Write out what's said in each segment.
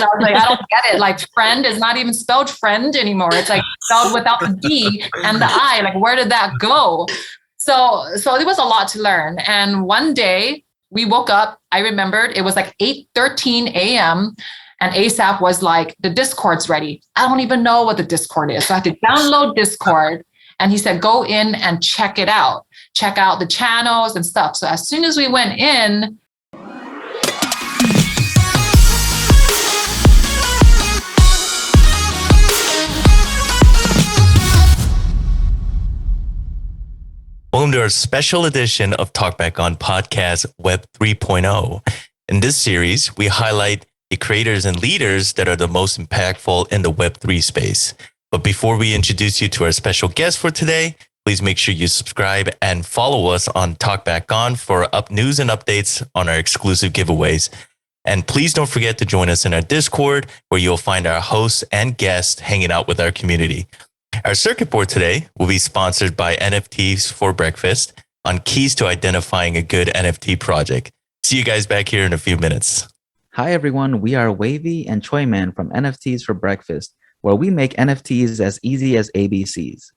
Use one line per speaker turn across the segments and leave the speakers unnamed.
I was like, I don't get it. Like friend is not even spelled friend anymore. It's like spelled without the D and the I. Like, where did that go? So it was a lot to learn. And one day we woke up, I remembered it was like 8:13 a.m. and ASAP was like, the Discord's ready. I don't even know what the Discord is. So I had to download Discord. And he said, go in and check it out. Check out the channels and stuff. So as soon as we went in,
welcome to our special edition of Talkback on Podcast Web 3.0. In this series, we highlight the creators and leaders that are the most impactful in the Web3 space. But before we introduce you to our special guest for today, please make sure you subscribe and follow us on Talkback On for news and updates on our exclusive giveaways. And please don't forget to join us in our Discord, where you'll find our hosts and guests hanging out with our community. Our circuit board today will be sponsored by NFTs4Breakfast on keys to identifying a good NFT project. See you guys back here in a few minutes.
Hi, everyone. We are Wavy and Choyman from NFTs4Breakfast, where we make NFTs as easy as ABCs.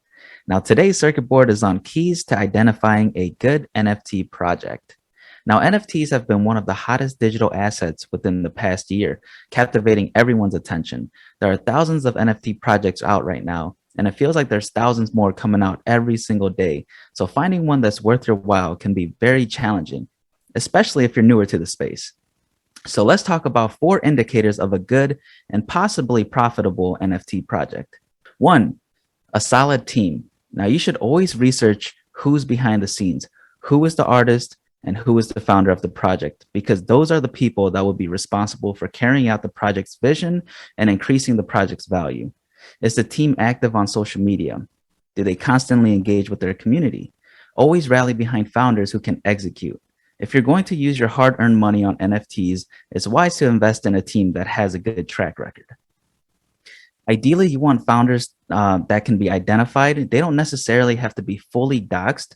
Now, today's circuit board is on keys to identifying a good NFT project. Now, NFTs have been one of the hottest digital assets within the past year, captivating everyone's attention. There are thousands of NFT projects out right now, and it feels like there's thousands more coming out every single day. So finding one that's worth your while can be very challenging, especially if you're newer to the space. So let's talk about 4 indicators of a good and possibly profitable NFT project. 1, a solid team. Now you should always research who's behind the scenes, who is the artist, and who is the founder of the project, because those are the people that will be responsible for carrying out the project's vision and increasing the project's value. Is the team active on social media? Do they constantly engage with their community? Always rally behind founders who can execute. If you're going to use your hard-earned money on NFTs, it's wise to invest in a team that has a good track record. Ideally, you want founders that can be identified. They don't necessarily have to be fully doxed,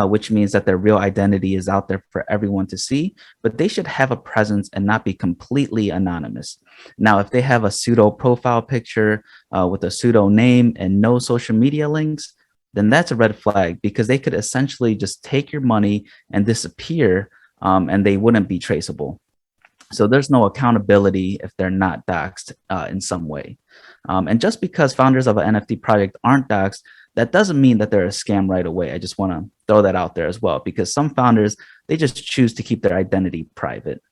which means that their real identity is out there for everyone to see, but they should have a presence and not be completely anonymous. Now, if they have a pseudo profile picture with a pseudo name and no social media links, then that's a red flag, because they could essentially just take your money and disappear, and they wouldn't be traceable. So there's no accountability if they're not doxed in some way. And just because founders of an NFT project aren't doxed, that doesn't mean that they're a scam right away. I just want to throw that out there as well, because some founders, they just choose to keep their identity private.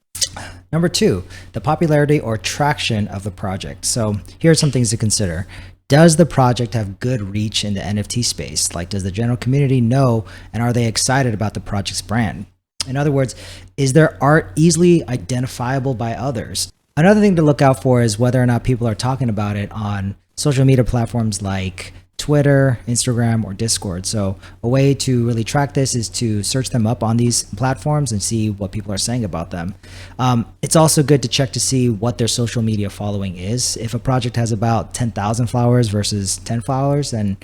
Number 2, the popularity or traction of the project. So here are some things to consider. Does the project have good reach in the NFT space? Like, does the general community know, and are they excited about the project's brand? In other words, is their art easily identifiable by others? Another thing to look out for is whether or not people are talking about it on social media platforms like Twitter, Instagram, or Discord. So a way to really track this is to search them up on these platforms and see what people are saying about them. It's also good to check to see what their social media following is. If a project has about 10,000 followers versus 10 followers, then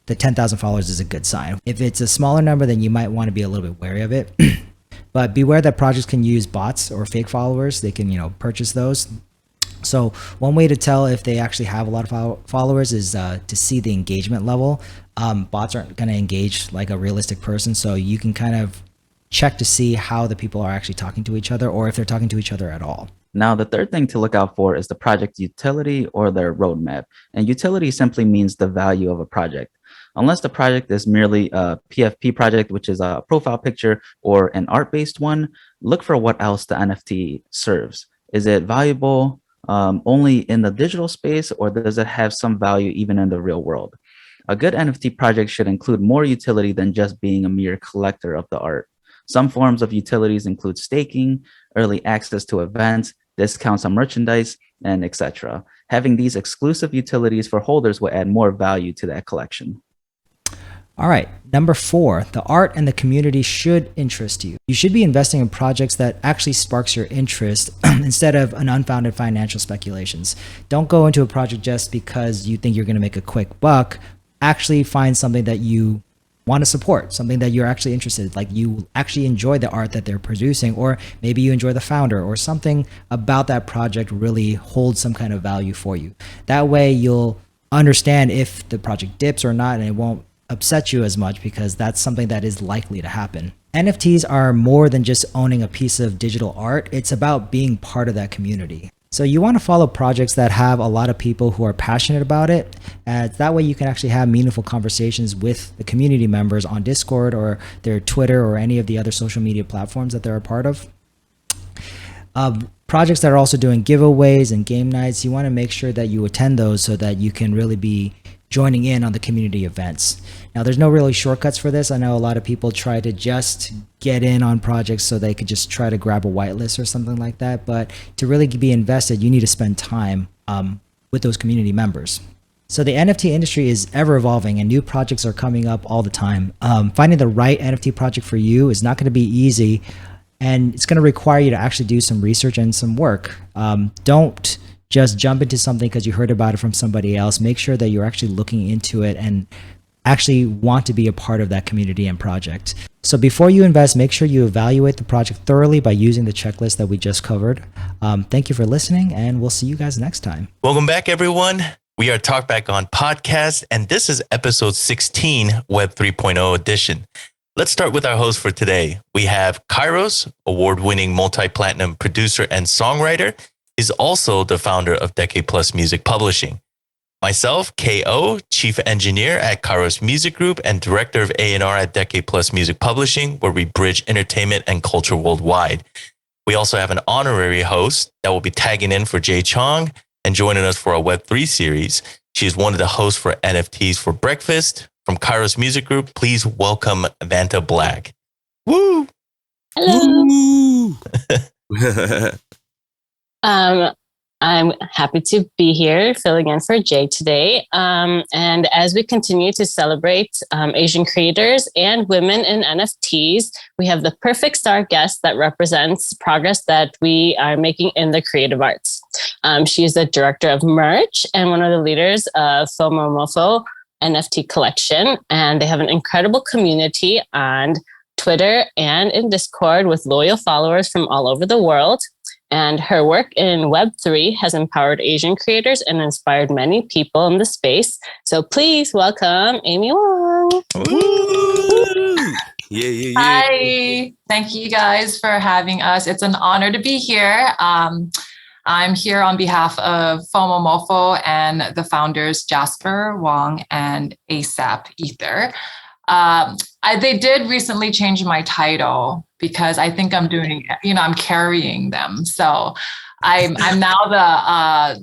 the 10,000 followers is a good sign. If it's a smaller number, then you might want to be a little bit wary of it. But beware that projects can use bots or fake followers. They can, purchase those. So one way to tell if they actually have a lot of followers is to see the engagement level. Bots aren't going to engage like a realistic person, so you can kind of check to see how the people are actually talking to each other, or if they're talking to each other at all.
Now, the third thing to look out for is the project's utility or their roadmap. And utility simply means the value of a project. Unless the project is merely a PFP project, which is a profile picture, or an art-based one, look for what else the NFT serves. Is it valuable only in the digital space, or does it have some value even in the real world? A good NFT project should include more utility than just being a mere collector of the art. Some forms of utilities include staking, early access to events, discounts on merchandise, and etc. Having these exclusive utilities for holders will add more value to that collection.
All right, number 4, the art and the community should interest you. You should be investing in projects that actually sparks your interest instead of an unfounded financial speculations. Don't go into a project just because you think you're going to make a quick buck. Actually find something that you want to support, something that you're actually interested in, like you actually enjoy the art that they're producing, or maybe you enjoy the founder, or something about that project really holds some kind of value for you. That way you'll understand if the project dips or not, and it won't upset you as much because that's something that is likely to happen. NFTs are more than just owning a piece of digital art. It's about being part of that community. So you want to follow projects that have a lot of people who are passionate about it. That way you can actually have meaningful conversations with the community members on Discord or their Twitter or any of the other social media platforms that they're a part of. Projects that are also doing giveaways and game nights, you want to make sure that you attend those so that you can really be joining in on the community events. Now, there's no really shortcuts for this. I know a lot of people try to just get in on projects so they could just try to grab a whitelist or something like that. But to really be invested, you need to spend time with those community members. So the NFT industry is ever evolving and new projects are coming up all the time. Finding the right NFT project for you is not going to be easy, and it's going to require you to actually do some research and some work. Don't just jump into something because you heard about it from somebody else. Make sure that you're actually looking into it and actually want to be a part of that community and project. So before you invest, make sure you evaluate the project thoroughly by using the checklist that we just covered. Thank you for listening, and we'll see you guys next time.
Welcome back, everyone. We are Talkback on podcast, and this is episode 16, Web 3.0 edition. Let's start with our host for today. We have Kairos, award-winning multi-platinum producer and songwriter. Is also the founder of Decade Plus Music Publishing. Myself, KO, chief engineer at Kairos Music Group and director of A&R at Decade Plus Music Publishing, where we bridge entertainment and culture worldwide. We also have an honorary host that will be tagging in for Jay Chong and joining us for our Web3 series. She is one of the hosts for NFTs4Breakfast. From Kairos Music Group, please welcome VantaBlack. Woo!
Hello. I'm happy to be here filling in for Jay today. And as we continue to celebrate Asian creators and women in NFTs, we have the perfect star guest that represents progress that we are making in the creative arts. She is the director of merch and one of the leaders of FOMO MOFO NFT collection. And they have an incredible community on Twitter and in Discord with loyal followers from all over the world. And her work in Web3 has empowered Asian creators and inspired many people in the space. So please welcome Amy Wong.
Yeah.
Hi. Thank you guys for having us. It's an honor to be here. I'm here on behalf of FOMO MOFO and the founders Jasper Wong and ASAP Ether. They did recently change my title because I think I'm doing, I'm carrying them. So I'm now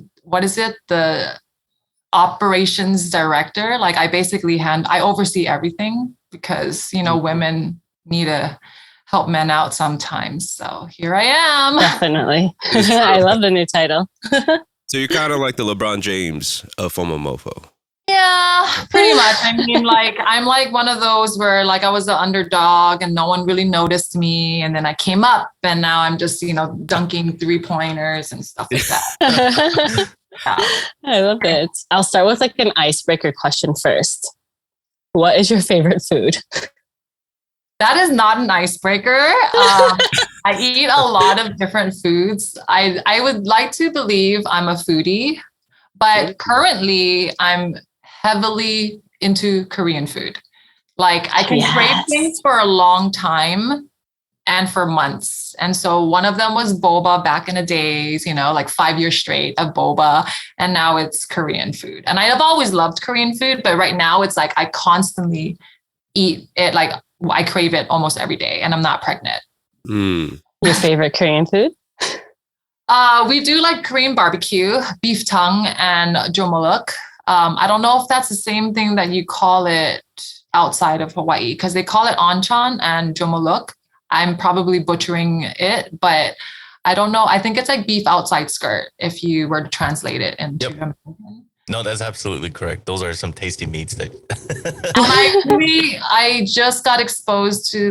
the operations director. Like I basically I oversee everything because, women need to help men out sometimes. So here I am.
Definitely. I love the new title.
So you're kind of like the LeBron James of FOMO MOFO.
Yeah, pretty much. I mean, I'm like one of those where I was the underdog and no one really noticed me. And then I came up and now I'm just, dunking 3-pointers and stuff like that. Yeah.
I love it. I'll start with an icebreaker question first. What is your favorite food?
That is not an icebreaker. I eat a lot of different foods. I would like to believe I'm a foodie, but currently I'm heavily into Korean food. I can crave things for a long time and for months. And so one of them was boba back in the days, 5 years straight of boba. And now it's Korean food. And I have always loved Korean food, but right now it's I constantly eat it. I crave it almost every day and I'm not pregnant.
Your favorite Korean food?
We do Korean barbecue, beef tongue and jomoluk. I don't know if that's the same thing that you call it outside of Hawaii because they call it onchan and jomoluk. I'm probably butchering it, but I don't know. I think it's beef outside skirt if you were to translate it into American.
No, that's absolutely correct. Those are some tasty meats that.
I just got exposed to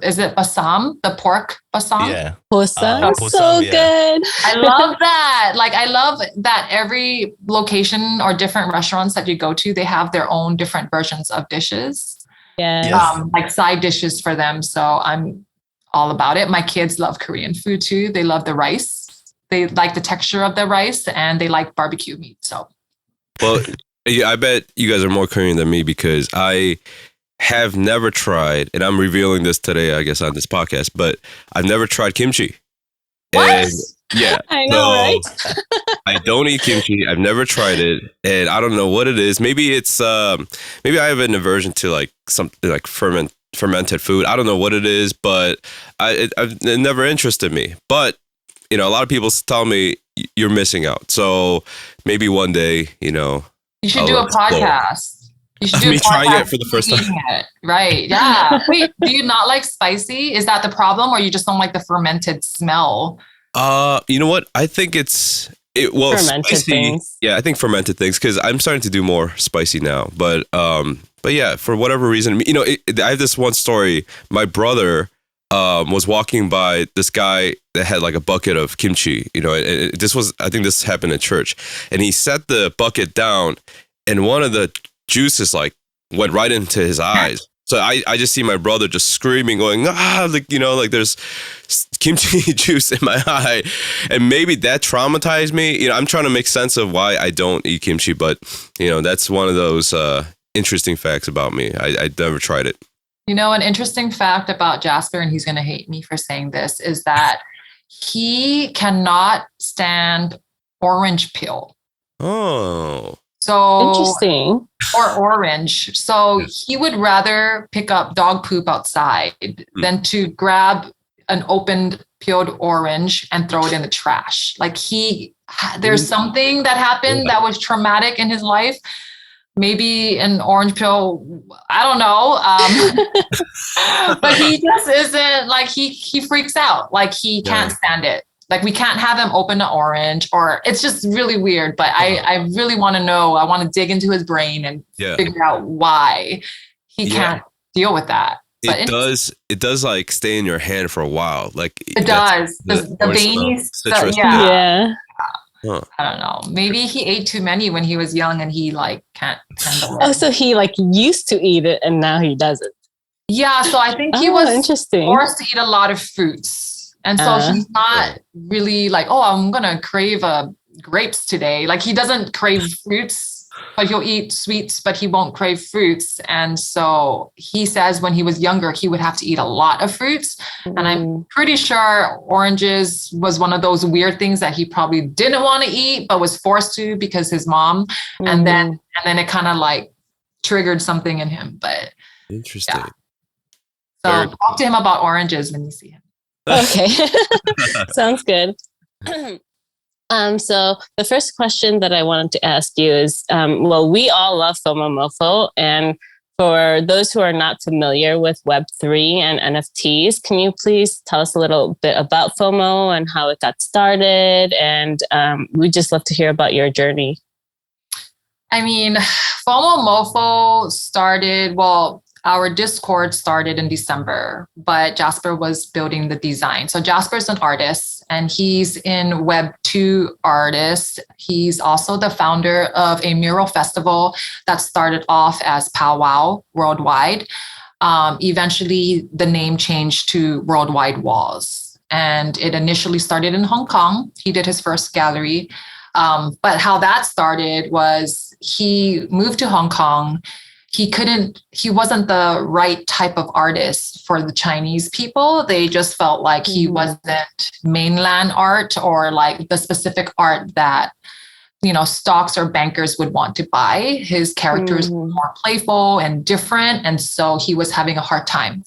is it basam, the pork basam?
Yeah.
Posam.
Posam,
So
yeah.
good.
I love that. I love that every location or different restaurants that you go to, they have their own different versions of dishes.
Yes.
like side dishes for them. So I'm all about it. My kids love Korean food too. They love the rice. They like the texture of the rice and they like barbecue meat. So,
Well, yeah, I bet you guys are more Korean than me because I have never tried, and I'm revealing this today, I guess, on this podcast, but I've never tried kimchi.
what?
And yeah,
I know, right?
I don't eat kimchi. I've never tried it, and I don't know what it is. Maybe it's maybe I have an aversion to like something like fermented food. I don't know what it is, but it never interested me. But a lot of people tell me you're missing out. So maybe one day,
You should
I'll
do a
explore.
podcast. You should do
Me
a
trying
podcast
it for the first time.
eating it. Right. Yeah. Wait, do you not like spicy? Is that the problem? Or you just don't like the fermented smell?
You know what? I think
Fermented
spicy.
things.
Yeah, I think fermented things because I'm starting to do more spicy now. But yeah, for whatever reason, I have this one story. My brother was walking by this guy that had like a bucket of kimchi. I think this happened in church, and he set the bucket down, and one of the juices like went right into his eyes. So I just see my brother just screaming, going, like there's kimchi juice in my eye. And maybe that traumatized me. I'm trying to make sense of why I don't eat kimchi, but that's one of those interesting facts about me. I never tried it.
An interesting fact about Jasper, and he's going to hate me for saying this, is that he cannot stand orange peel.
Oh.
So
Interesting.
or orange. So he would rather pick up dog poop outside than to grab an opened peeled orange and throw it in the trash. Like there's something that happened that was traumatic in his life. Maybe an orange peel, I don't know. But he just isn't like, he freaks out. Like he can't stand it. Like we can't have him open an orange, or it's just really weird. But I really want to know. I want to dig into his brain and figure out why he can't deal with that. But
it does like stay in your hand for a while. Like
it does. The veiny
citrus.
Yeah.
Huh.
I don't know. Maybe he ate too many when he was young and he like can't handle it.
Oh, so he like used to eat it and now he doesn't.
Yeah. So I think he was
interesting.
forced to eat a lot of fruits. And so he's not really like, oh, I'm going to crave grapes today. Like he doesn't crave fruits, but he'll eat sweets, but he won't crave fruits. And so he says when he was younger, he would have to eat a lot of fruits. And I'm pretty sure oranges was one of those weird things that he probably didn't want to eat, but was forced to because his mom. And then it kind of like triggered something in him. But
interesting.
Yeah. So talk to him about oranges when you see him.
Okay. Sounds good. So the first question that I wanted to ask you is, we all love FOMO MOFO. And for those who are not familiar with Web3 and NFTs, can you please tell us a little bit about FOMO and how it got started? And we'd just love to hear about your journey.
I mean, FOMO MOFO started, our Discord started in December, but Jasper was building the design. So Jasper's an artist and he's in Web 2 artist. He's also the founder of a mural festival that started off as Powwow Worldwide. Eventually, the name changed to Worldwide Walls. And it initially started in Hong Kong. He did his first gallery. But how that started was he moved to Hong Kong. He wasn't the right type of artist for the Chinese people. They just felt like he wasn't mainland art or like the specific art that, stocks or bankers would want to buy. His characters were more playful and different. And so he was having a hard time.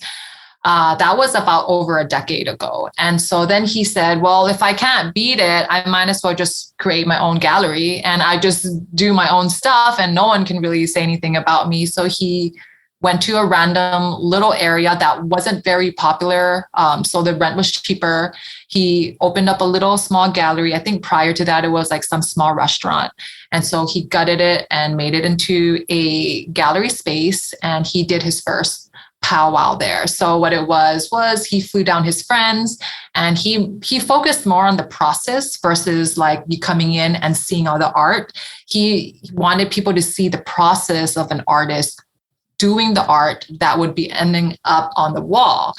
That was about over a decade ago. And so then he said, well, if I can't beat it, I might as well just create my own gallery and I just do my own stuff and no one can really say anything about me. So he went to a random little area that wasn't very popular. So the rent was cheaper. He opened up a little small gallery. I think prior to that, it was like some small restaurant. And so he gutted it and made it into a gallery space. And he did his first powwow there. So what it was he flew down his friends and he focused more on the process versus like you coming in and seeing all the art. He wanted people to see the process of an artist doing the art that would be ending up on the wall.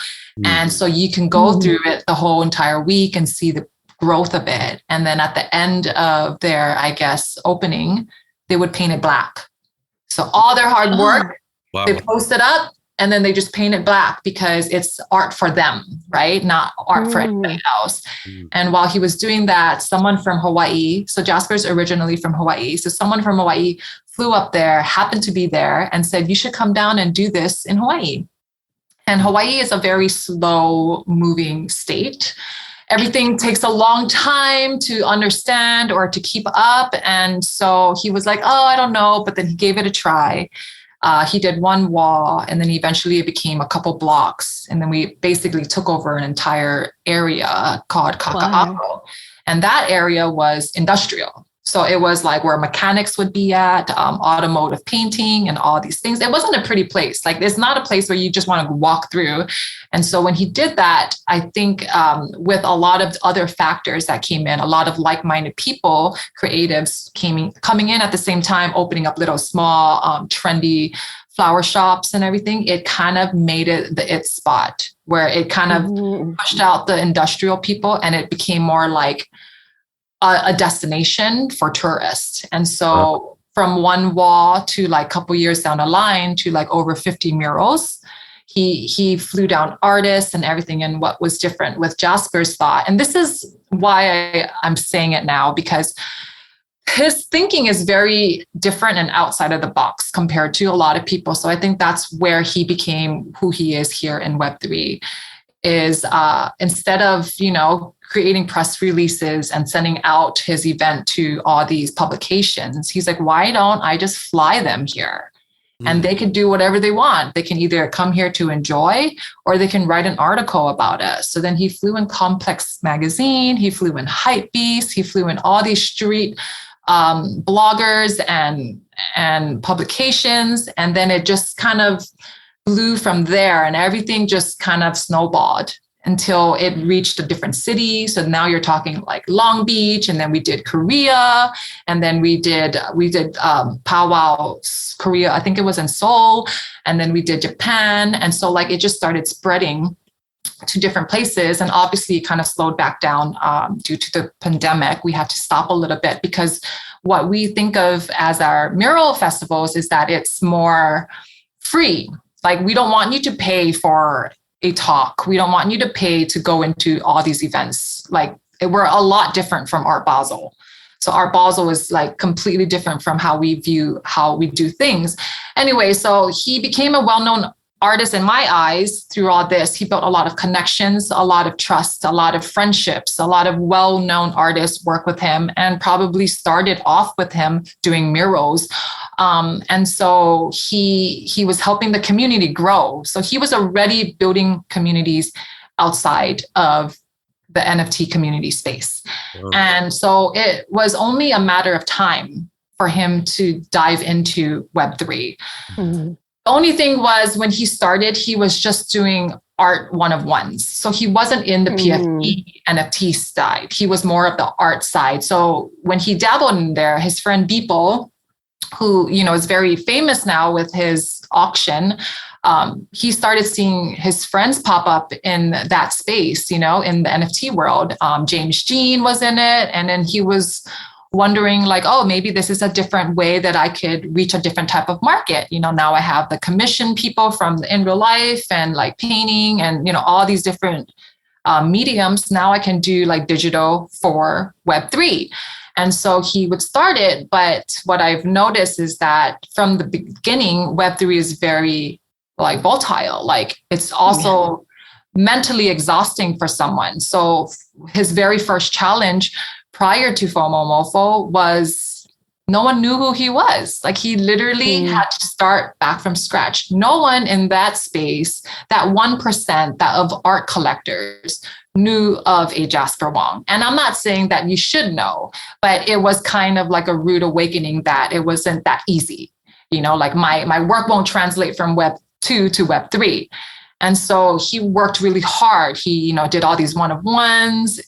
And so you can go through it the whole entire week and see the growth of it. And then at the end of their, I guess, opening, they would paint it black. So all their hard work, they post it up and then they just paint it black because it's art for them, right? Not art for anybody else. And while he was doing that, someone from Hawaii, so Jasper's originally from Hawaii. So someone from Hawaii flew up there, happened to be there and said, you should come down and do this in Hawaii. And Hawaii is a very slow moving state. Everything takes a long time to understand or to keep up. And so he was like, oh, I don't know. But then he gave it a try. He did one wall and then eventually it became a couple blocks. And then we basically took over an entire area called Kaka'ako. Wow. And that area was industrial. So it was like where mechanics would be at, automotive painting and all these things. It wasn't a pretty place. Like it's not a place where you just want to walk through. And so when he did that, I think with a lot of other factors that came in, a lot of like-minded people, creatives coming in at the same time, opening up little small, trendy flower shops and everything, it kind of made it the it spot where it kind of pushed out the industrial people and it became more like a destination for tourists. And so from one wall to like a couple years down the line to like over 50 murals, he flew down artists and everything. And what was different with Jasper's thought, and this is why I'm saying it now, because his thinking is very different and outside of the box compared to a lot of people. So I think that's where he became who he is here in Web3 is instead of, creating press releases and sending out his event to all these publications, he's like, why don't I just fly them here? And they can do whatever they want. They can either come here to enjoy or they can write an article about us. So then he flew in Complex Magazine, he flew in Hypebeast, he flew in all these street bloggers and publications. And then it just kind of blew from there and everything just kind of snowballed until it reached a different city. So now you're talking like Long Beach, and then we did Korea, and then we did Powwow Korea. I think it was in Seoul, and then we did Japan. And so like it just started spreading to different places. And obviously it kind of slowed back down due to the pandemic. We had to stop a little bit because what we think of as our mural festivals is that it's more free. Like we don't want you to pay for a talk. We don't want you to pay to go into all these events. Like we're a lot different from Art Basel. So Art Basel is like completely different from how we do things. Anyway, so he became a well-known artist in my eyes through all this. He built a lot of connections, a lot of trust, a lot of friendships, a lot of well-known artists work with him and probably started off with him doing murals. And so he was helping the community grow. So he was already building communities outside of the NFT community space. Wow. And so it was only a matter of time for him to dive into Web3. Mm-hmm. The only thing was when he started, he was just doing art one-of-ones. So he wasn't in the PFP NFT side. He was more of the art side. So when he dabbled in there, his friend Beeple, who, is very famous now with his auction, he started seeing his friends pop up in that space, in the NFT world. James Jean was in it. And then he was wondering like, oh, maybe this is a different way that I could reach a different type of market. Now I have the commission people from in real life and like painting and, all these different mediums. Now I can do like digital for Web3. And so he would start it. But what I've noticed is that from the beginning, Web3 is very like volatile. Like it's also mentally exhausting for someone. So his very first challenge prior to FOMO MOFO was no one knew who he was. Like he literally had to start back from scratch. No one in that space, that 1% that of art collectors knew of a Jasper Wong. And I'm not saying that you should know, but it was kind of like a rude awakening that it wasn't that easy. Like my work won't translate from Web 2 to Web 3. And so he worked really hard. He, did all these one-of-ones.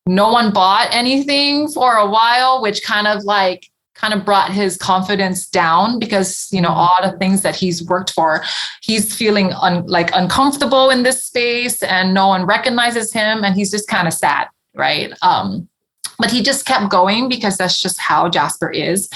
No one bought anything for a while, which kind of like kind of brought his confidence down because, all the things that he's worked for, he's feeling uncomfortable in this space and no one recognizes him. And he's just kind of sad. Right. But he just kept going because that's just how Jasper is.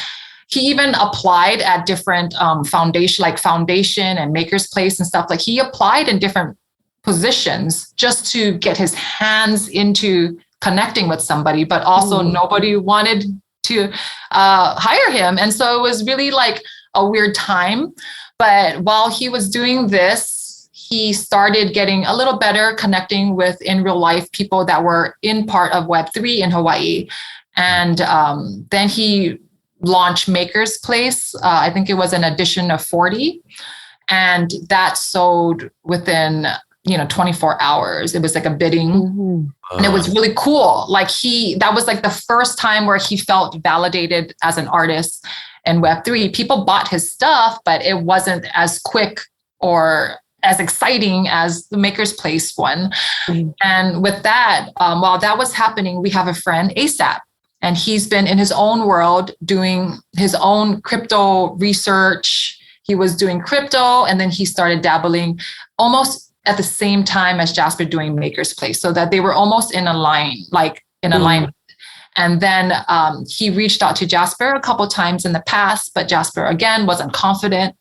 He even applied at different foundation and Maker's Place and stuff. Like he applied in different positions just to get his hands into connecting with somebody, but also nobody wanted to hire him. And so it was really like a weird time. But while he was doing this, he started getting a little better connecting with in real life people that were in part of Web3 in Hawaii. And then he launched Maker's Place. I think it was an edition of 40. And that sold within 24 hours. It was like a bidding and it was really cool. Like that was like the first time where he felt validated as an artist in Web3. People bought his stuff, but it wasn't as quick or as exciting as the Maker's Place one. And with that, while that was happening, we have a friend, ASAP, and he's been in his own world doing his own crypto research. He was doing crypto and then he started dabbling almost at the same time as Jasper doing Maker's Place, so that they were almost in a line, alignment. And then he reached out to Jasper a couple of times in the past, but Jasper again wasn't confident.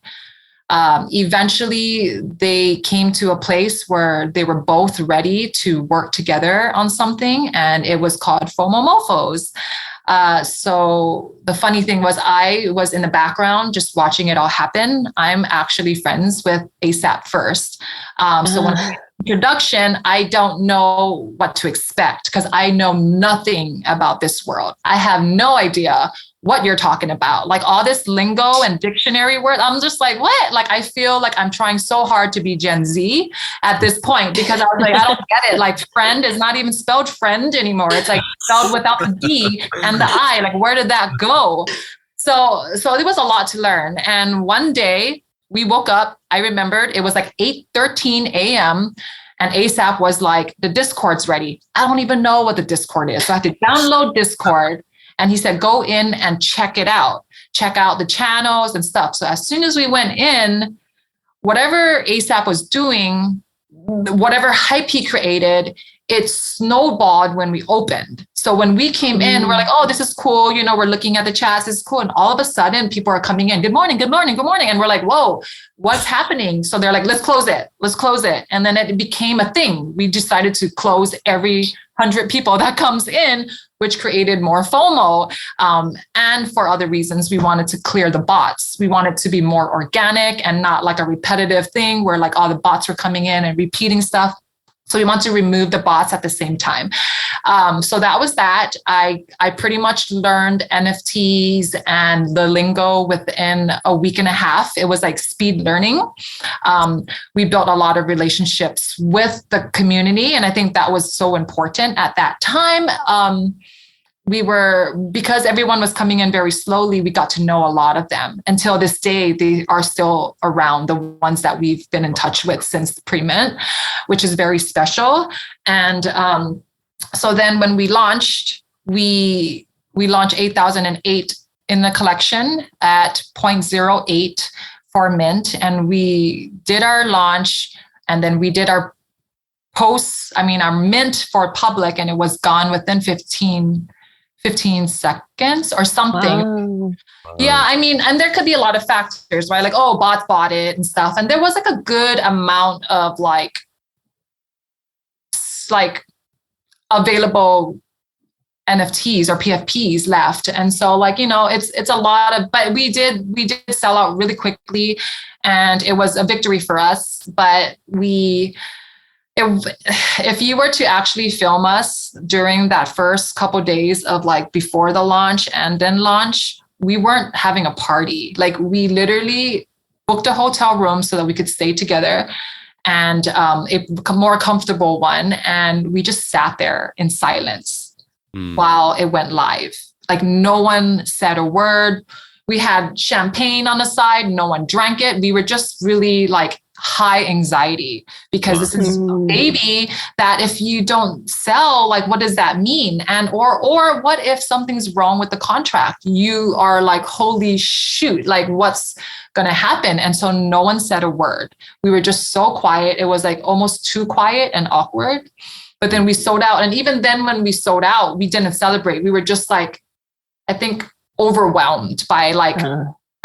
Eventually, they came to a place where they were both ready to work together on something, and it was called FOMO MOFOs. So the funny thing was I was in the background just watching it all happen. I'm actually friends with ASAP first. So when introduction, I don't know what to expect because I know nothing about this world. I have no idea what you're talking about. Like all this lingo and dictionary word, I'm just like, what? Like, I feel like I'm trying so hard to be Gen Z at this point because I was like, I don't get it. Like friend is not even spelled friend anymore. It's like spelled without the D and the I. Like, where did that go? So it was a lot to learn. And one day we woke up, I remembered it was like 8:13 a.m. and ASAP was like, the Discord's ready. I don't even know what the Discord is. So I have to download Discord. And he said, go in and check it out. Check out the channels and stuff. So as soon as we went in, whatever ASAP was doing, whatever hype he created, it snowballed when we opened. So when we came in, we're like, oh, this is cool. We're looking at the chats. This is cool. And all of a sudden people are coming in. Good morning, good morning, good morning. And we're like, whoa, what's happening? So they're like, let's close it. Let's close it. And then it became a thing. We decided to close every 100 people that comes in, which created more FOMO. And for other reasons, we wanted to clear the bots. We wanted to be more organic and not like a repetitive thing where like all the bots were coming in and repeating stuff. So we want to remove the bots at the same time. So that was that. I pretty much learned NFTs and the lingo within a week and a half. It was like speed learning. We built a lot of relationships with the community. And I think that was so important at that time. Because everyone was coming in very slowly, we got to know a lot of them. Until this day, they are still around, the ones that we've been in touch with since pre-mint, which is very special. And so then when we launched, we launched 8,008 in the collection at 0.08 for mint. And we did our launch and then we did our our mint for public, and it was gone within 15 seconds or something. Wow. Yeah, and there could be a lot of factors, right? Like, oh, bots bought it and stuff. And there was like a good amount of like available NFTs or PFPs left. And so it's a lot of, but we did sell out really quickly and it was a victory for us. But if you were to actually film us during that first couple of days of like before the launch and then launch, we weren't having a party. Like we literally booked a hotel room so that we could stay together and a more comfortable one. And we just sat there in silence while it went live. Like no one said a word. We had champagne on the side. No one drank it. We were just really like high anxiety because this is a baby that if you don't sell, like, what does that mean? And, or what if something's wrong with the contract? You are like, holy shoot, like what's going to happen? And so no one said a word. We were just so quiet. It was like almost too quiet and awkward. But then we sold out. And even then when we sold out, we didn't celebrate. We were just like, I think, overwhelmed by like,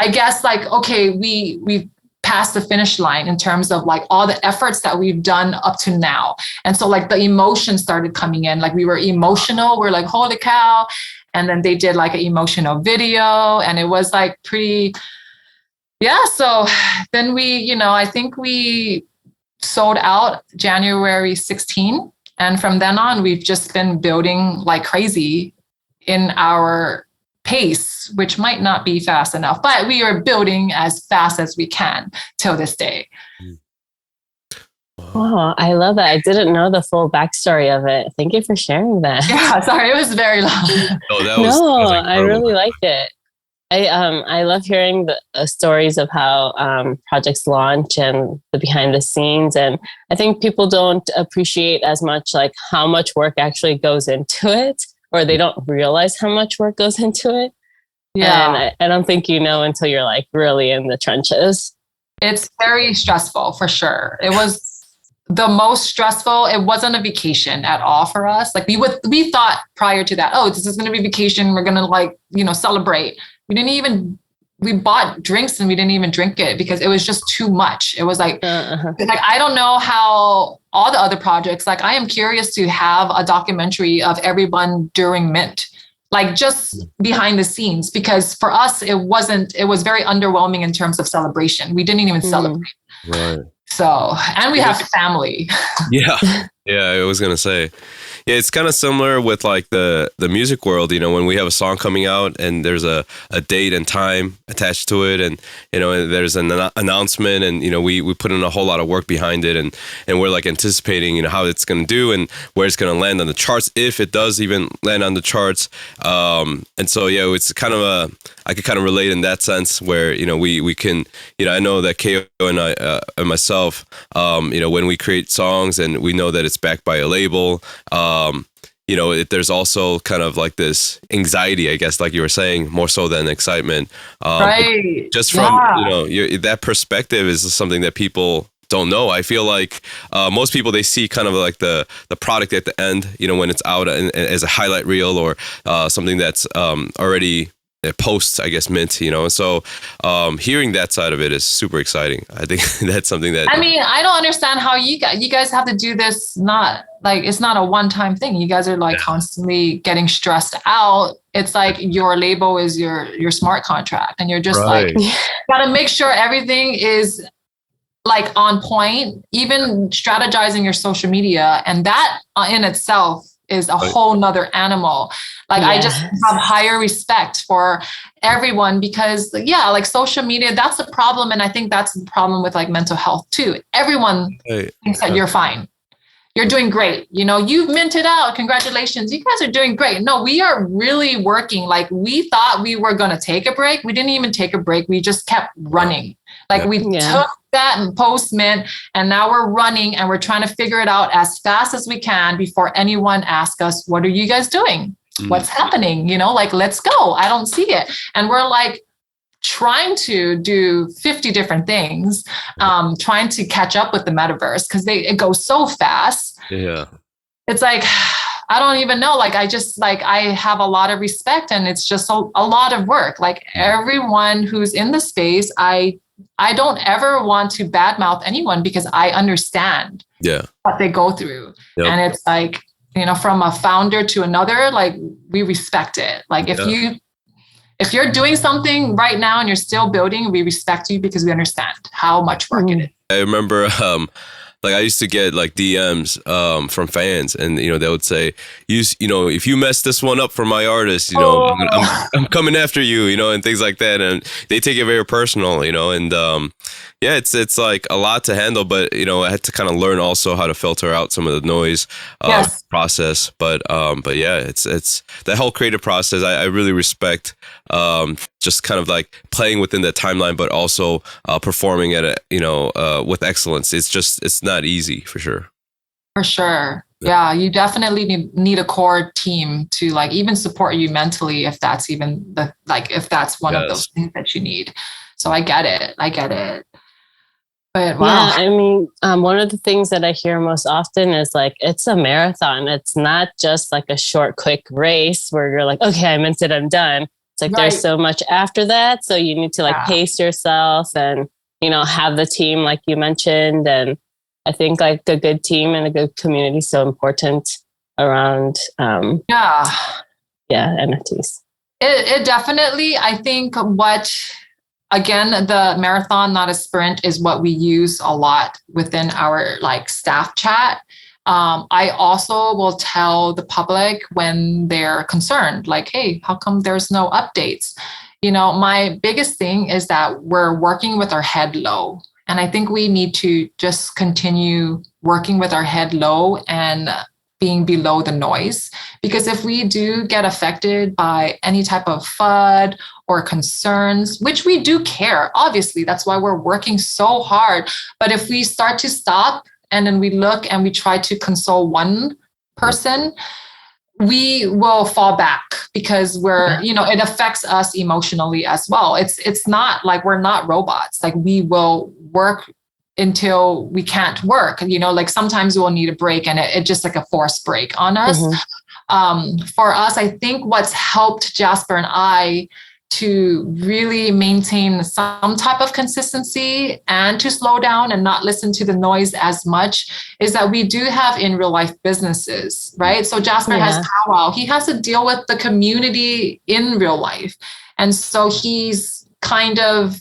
I guess like, okay, we passed the finish line in terms of like all the efforts that we've done up to now. And so like the emotions started coming in, like we were emotional. We're like, holy cow. And then they did like an emotional video and it was like pretty, yeah. So then I think we sold out January 16. And from then on, we've just been building like crazy in our pace, which might not be fast enough, but we are building as fast as we can till this day.
Oh, I love that. I didn't know the full backstory of it. Thank you for sharing that.
Yeah, sorry, it was very long.
I really liked it. I love hearing the stories of how projects launch and the behind the scenes. And I think people don't appreciate as much like how much work actually goes into it, or they don't realize how much work goes into it. Yeah. And I don't think you know until you're like really in the trenches.
It's very stressful for sure. It was the most stressful. It wasn't a vacation at all for us. Like we thought prior to that, oh, this is going to be vacation. We're going to like, celebrate. We bought drinks and we didn't even drink it because it was just too much. It was like, like, I don't know how all the other projects, like I am curious to have a documentary of everyone during Mint, like just behind the scenes, because for us, it was very underwhelming in terms of celebration. We didn't even celebrate.
Right.
So, and we have family.
Yeah. Yeah. I was going to say, yeah, it's kind of similar with like the music world, when we have a song coming out and there's a date and time attached to it and, there's an announcement and, we put in a whole lot of work behind it and we're like anticipating, how it's going to do and where it's going to land on the charts, if it does even land on the charts. And so, yeah, it's kind of I could kind of relate in that sense where, we can, I know that KO and I and myself, when we create songs and we know that it's backed by a label, there's also kind of like this anxiety, I guess, like you were saying, more so than excitement.
Right.
Just from, that perspective is something that people don't know. I feel like most people, they see kind of like the product at the end, when it's out as a highlight reel or something that's already posts, I guess, Mint, so hearing that side of it is super exciting. I think that's something that
I don't understand how you guys have to do this. Not like it's not a one-time thing. You guys are like constantly getting stressed out. It's like your label is your smart contract and you're just like gotta make sure everything is like on point, even strategizing your social media, and that in itself is a whole nother animal. Like I just have higher respect for everyone because like social media, that's the problem. And I think that's the problem with like mental health too. Everyone thinks that you're fine. You're doing great. You've minted out. Congratulations. You guys are doing great. No, we are really working. Like we thought we were going to take a break. We didn't even take a break. We just kept running. Like we took that and post-mint and now we're running and we're trying to figure it out as fast as we can before anyone asks us, what are you guys doing? What's happening? Like, let's go. I don't see it. And we're like trying to do 50 different things, trying to catch up with the metaverse because it goes so fast. Yeah. It's like, I don't even know. Like, I have a lot of respect and it's just a lot of work. Like everyone who's in the space, I don't ever want to badmouth anyone because I understand what they go through. Yep. And it's like, from a founder to another, like we respect it. Like if you're doing something right now and you're still building, we respect you because we understand how much work it is.
I remember, like I used to get like DMs from fans, and they would say, if you mess this one up for my artist, I'm coming after you, and things like that, and they take it very personal, and Yeah, it's like a lot to handle, but I had to kind of learn also how to filter out some of the noise process. But yeah, it's the whole creative process. I really respect just kind of like playing within that timeline, but also performing at it, with excellence. It's not easy for sure.
For sure. Yeah, you definitely need a core team to like even support you mentally if that's even if that's one of those things that you need. So I get it. But wow.
Yeah, I mean, one of the things that I hear most often is like, it's a marathon. It's not just like a short, quick race where you're like, okay, I meant it, I'm done. It's like there's so much after that. So you need to like pace yourself and, have the team like you mentioned. And I think like a good team and a good community is so important around NFTs.
It definitely, I think again, the marathon, not a sprint, is what we use a lot within our like staff chat. I also will tell the public when they're concerned, like, hey, how come there's no updates? My biggest thing is that we're working with our head low. And I think we need to just continue working with our head low and being below the noise. Because if we do get affected by any type of FUD or concerns, which we do care, obviously, that's why we're working so hard. But if we start to stop and then we look and we try to console one person, we will fall back because it affects us emotionally as well. It's not like we're not robots. Like we will work until we can't work. Like sometimes we'll need a break and it just like a forced break on us. For us, I think what's helped Jasper and I to really maintain some type of consistency and to slow down and not listen to the noise as much is that we do have in real life businesses, right? So Jasper has powwow. He has to deal with the community in real life. And so he's kind of,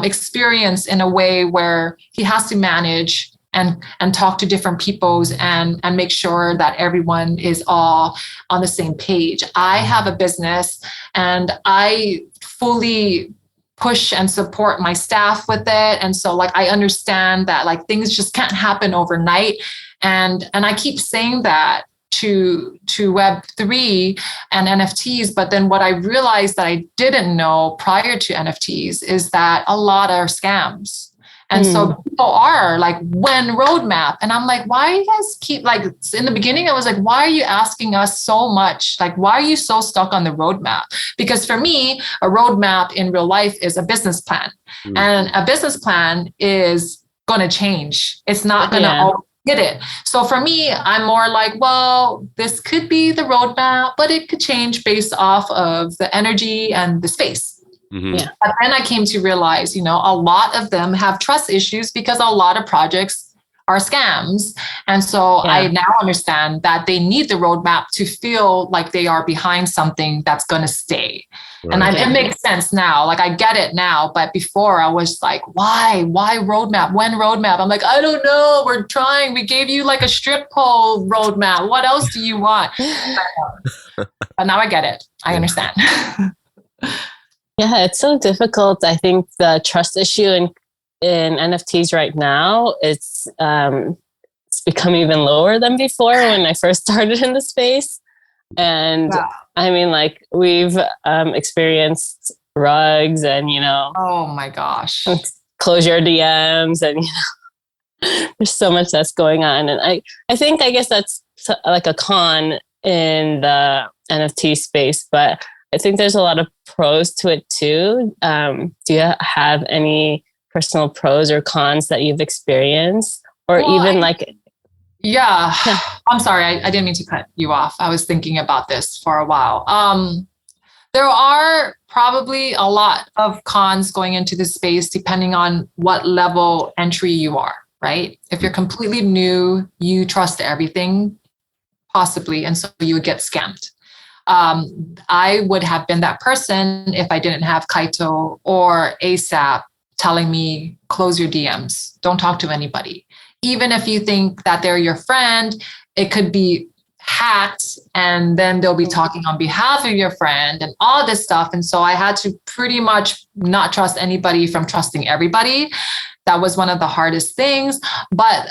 experienced in a way where he has to manage and talk to different peoples and make sure that everyone is all on the same page. I have a business and I fully push and support my staff with it. And so like, I understand that like things just can't happen overnight. And I keep saying that to Web3 and NFTs. But then what I realized that I didn't know prior to NFTs is that a lot are scams. And so people are like, when roadmap? And I'm like, why you guys keep like, in the beginning, I was like, why are you asking us so much? Like, why are you so stuck on the roadmap? Because for me, a roadmap in real life is a business plan. And a business plan is going to change. It's not going to always hit it. So for me, I'm more like, well, this could be the roadmap, but it could change based off of the energy and the space. But then I came to realize, a lot of them have trust issues because a lot of projects are scams. And so I now understand that they need the roadmap to feel like they are behind something that's going to stay. Right. And it makes sense now. Like I get it now. But before I was like, why roadmap? When roadmap? I'm like, I don't know. We're trying. We gave you like a strip pole roadmap. What else do you want? But now I get it. I understand.
Yeah, it's so difficult. I think the trust issue in NFTs right now, it's become even lower than before when I first started in the space. And I mean, like we've experienced rugs and,
oh my gosh,
close your DMs and, there's so much that's going on. And I guess that's like a con in the NFT space, but I think there's a lot of pros to it too. Do you have any personal pros or cons that you've experienced or even
Yeah, I'm sorry. I didn't mean to cut you off. I was thinking about this for a while. There are probably a lot of cons going into this space, depending on what level entry you are, right? If you're completely new, you trust everything, possibly, and so you would get scammed. I would have been that person if I didn't have Kaito or ASAP telling me, close your DMs, don't talk to anybody. Even if you think that they're your friend, it could be hacked, and then they'll be talking on behalf of your friend and all this stuff. And so I had to pretty much not trust anybody from trusting everybody. That was one of the hardest things. But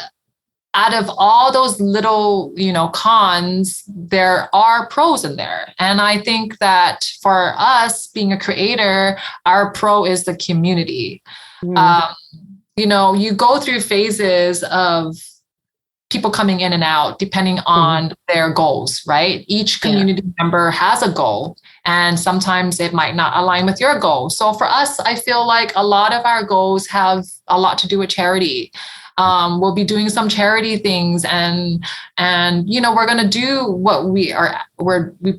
out of all those little, cons, there are pros in there. And I think that for us being a creator, our pro is the community. You go through phases of people coming in and out depending on their goals, right? Each community member has a goal, and sometimes it might not align with your goal. So for us, I feel like a lot of our goals have a lot to do with charity. We'll be doing some charity things, and we're going to do what we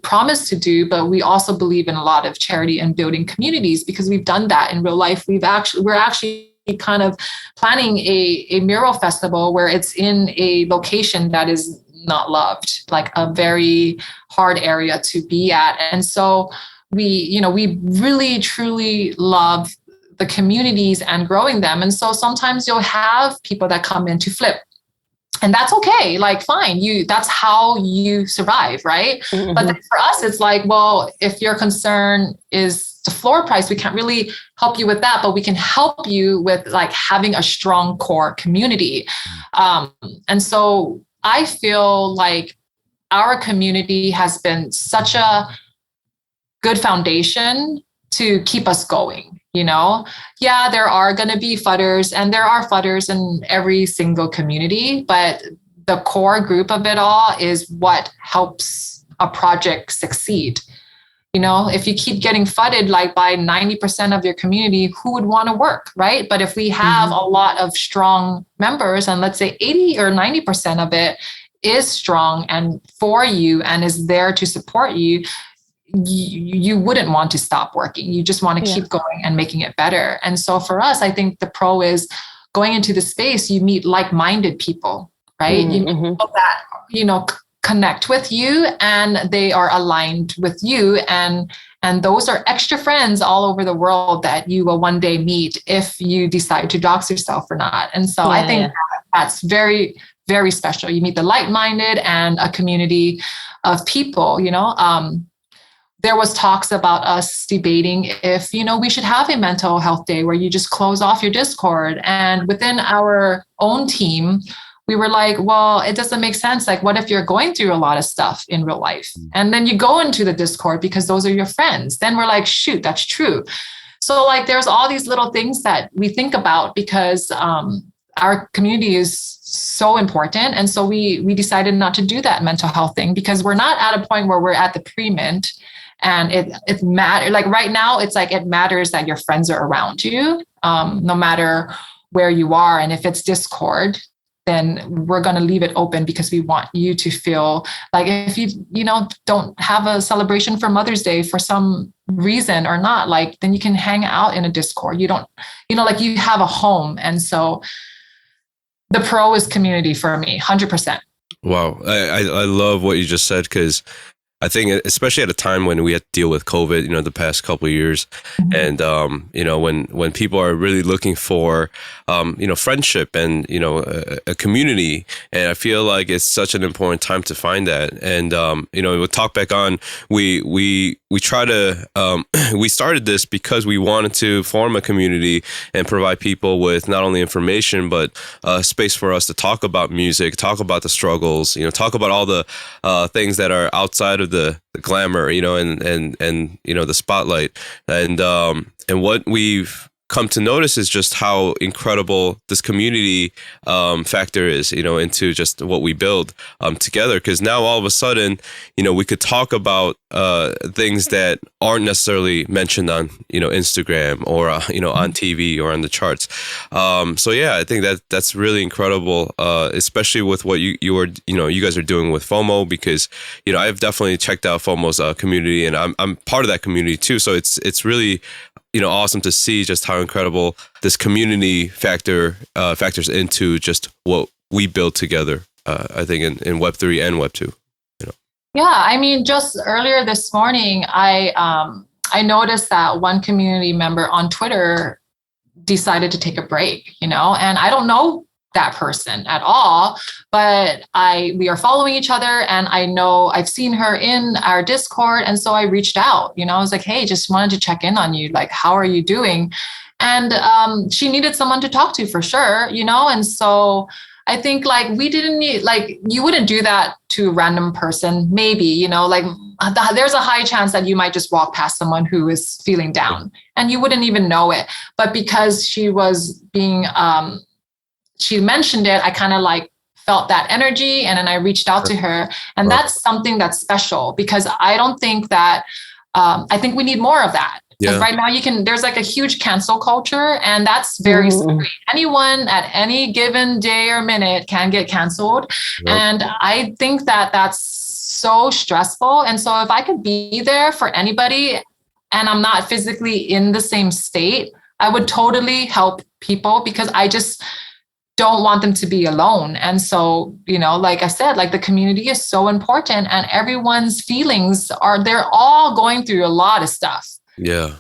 promised to do, but we also believe in a lot of charity and building communities because we've done that in real life. We're actually kind of planning a mural festival where it's in a location that is not loved, like a very hard area to be at. And so we really truly love the communities and growing them. And so sometimes you'll have people that come in to flip, and that's okay. Like, fine, that's how you survive, right? But then for us, it's like, well, if your concern is the floor price, we can't really help you with that, but we can help you with like having a strong core community. And so I feel like our community has been such a good foundation to keep us going. Yeah, there are going to be fudders, and there are fudders in every single community, but the core group of it all is what helps a project succeed. If you keep getting fudded like by 90% of your community, who would want to work, right? But if we have a lot of strong members, and let's say 80 or 90% of it is strong and for you and is there to support you, you wouldn't want to stop working. You just want to keep going and making it better. And so for us, I think the pro is going into the space, you meet like-minded people, right? People that, connect with you and they are aligned with you. And those are extra friends all over the world that you will one day meet if you decide to dox yourself or not. And so I think that's very, very special. You meet the like-minded and a community of people, There was talks about us debating if, we should have a mental health day where you just close off your Discord. And within our own team, we were like, well, it doesn't make sense. Like, what if you're going through a lot of stuff in real life? And then you go into the Discord because those are your friends. Then we're like, shoot, that's true. So like, there's all these little things that we think about because our community is so important. And so we decided not to do that mental health thing because we're not at a point where we're at the pre-mint. And it matters. Like right now, it's like it matters that your friends are around you, no matter where you are. And if it's Discord, then we're going to leave it open because we want you to feel like if you don't have a celebration for Mother's Day for some reason or not, like then you can hang out in a Discord. You don't, like you have a home. And so the pro is community for me, 100%.
Wow. I love what you just said because I think especially at a time when we had to deal with COVID, the past couple of years, and when people are really looking for friendship and a community, and I feel like it's such an important time to find that. And with Talkback on, we try to we started this because we wanted to form a community and provide people with not only information but a space for us to talk about music, talk about the struggles, talk about all the things that are outside of the glamour, and the spotlight, and what we've come to notice is just how incredible this community factor is, into just what we build together. Because now all of a sudden, we could talk about things that aren't necessarily mentioned on, Instagram or, on TV or on the charts. So yeah, I think that's really incredible, especially with what you guys are doing with FOMO, because, I've definitely checked out FOMO's community, and I'm part of that community too. So it's really, awesome to see just how incredible this community factors into just what we build together. I think in Web3 and Web2.
Yeah, I mean, just earlier this morning, I noticed that one community member on Twitter decided to take a break, and I don't know that person at all, but we are following each other, and I know I've seen her in our Discord, and so I reached out. I was like, hey, just wanted to check in on you. Like, how are you doing? And she needed someone to talk to for sure, and so I think like we didn't need, like, you wouldn't do that to a random person, maybe, like there's a high chance that you might just walk past someone who is feeling down and you wouldn't even know it. But because she was being, she mentioned it, I kind of like felt that energy, and then I reached out to her, and that's something that's special, because I don't think that, I think we need more of that. Because right now there's like a huge cancel culture, and that's very scary. Anyone at any given day or minute can get canceled. And I think that that's so stressful. And so if I could be there for anybody and I'm not physically in the same state, I would totally help people, because I just don't want them to be alone. And so, like I said, like the community is so important, and everyone's feelings they're all going through a lot of stuff.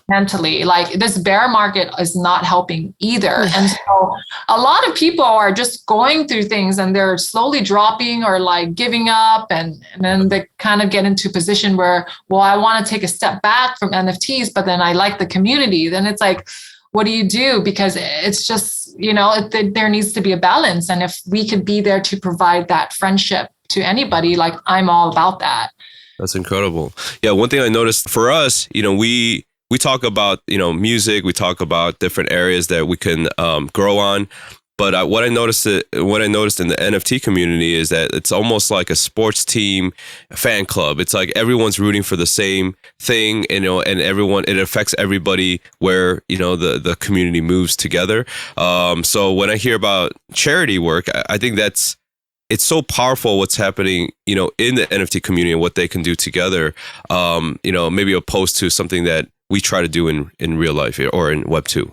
Mentally, like this bear market is not helping either. And so a lot of people are just going through things, and they're slowly dropping or like giving up, and then they kind of get into a position where, well, I want to take a step back from NFTs, but then I like the community. Then it's like, what do you do? Because it's just, there needs to be a balance. And if we could be there to provide that friendship to anybody, like I'm all about that.
That's incredible. Yeah, one thing I noticed for us, we talk about, music, we talk about different areas that we can grow on. But what I noticed in the NFT community is that it's almost like a sports team fan club. It's like everyone's rooting for the same thing, and it affects everybody where, the community moves together. So when I hear about charity work, I think it's so powerful what's happening, in the NFT community and what they can do together, maybe opposed to something that we try to do in real life or in Web 2,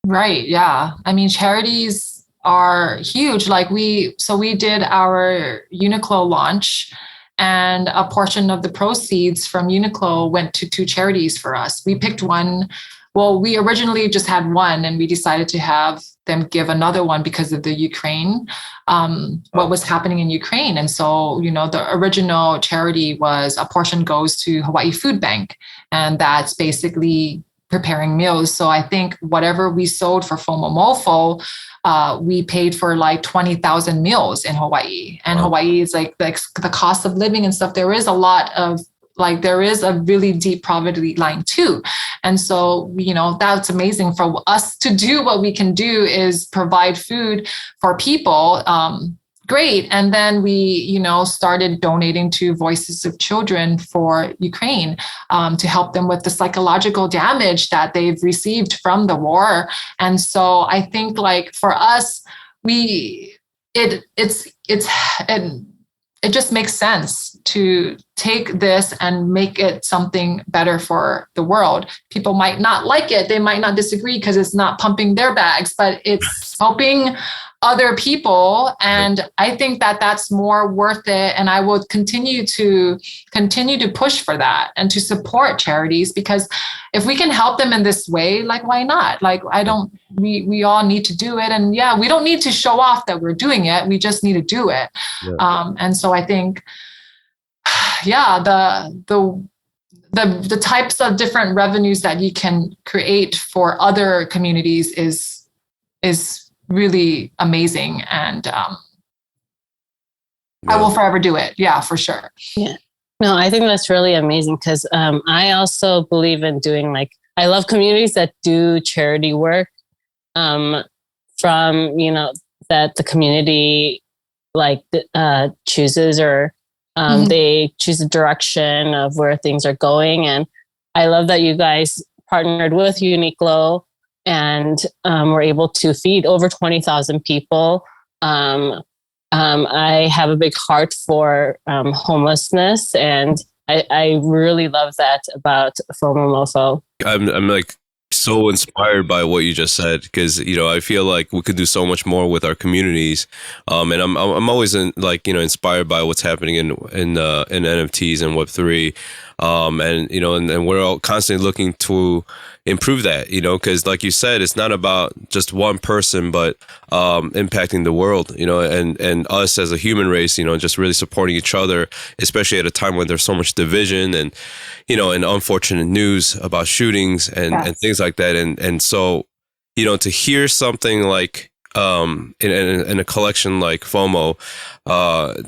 Right. Yeah. I mean, charities are huge. Like we did our Uniqlo launch, and a portion of the proceeds from Uniqlo went to 2 charities for us. We picked one. Well, we originally just had one, and we decided to have them give another one because of the Ukraine, what was happening in Ukraine. And so, the original charity was a portion goes to Hawaii Food Bank, and that's basically preparing meals. So I think whatever we sold for FOMO MOFO, we paid for like 20,000 meals in Hawaii. And Hawaii is like the cost of living and stuff. There is a lot of there is a really deep poverty line too. And so, that's amazing for us to do. What we can do is provide food for people. Great. And then we, started donating to Voices of Children for Ukraine to help them with the psychological damage that they've received from the war. And so I think for us, it just makes sense to take this and make it something better for the world. People might not like it. They might not disagree because it's not pumping their bags, but it's helping other people. And I think that that's more worth it. And I will continue to push for that and to support charities, because if we can help them in this way, why not? We all need to do it. And we don't need to show off that we're doing it. We just need to do it. And so I think, the types of different revenues that you can create for other communities is really amazing. And I will forever do it. Yeah, for sure.
Yeah. No, I think that's really amazing, because I also believe in doing I love communities that do charity work from, that the community chooses, or they choose the direction of where things are going. And I love that you guys partnered with Uniqlo and were able to feed over 20,000 people. I have a big heart for homelessness, and I really love that about FOMO MOFO.
I'm so inspired by what you just said, because I feel like we could do so much more with our communities, and I'm always inspired by what's happening in NFTs and Web3. And and we're all constantly looking to improve that, because like you said, it's not about just one person, but impacting the world, and us as a human race, just really supporting each other, especially at a time when there's so much division and and unfortunate news about shootings and things like that, and so to hear something like in a collection like FOMO,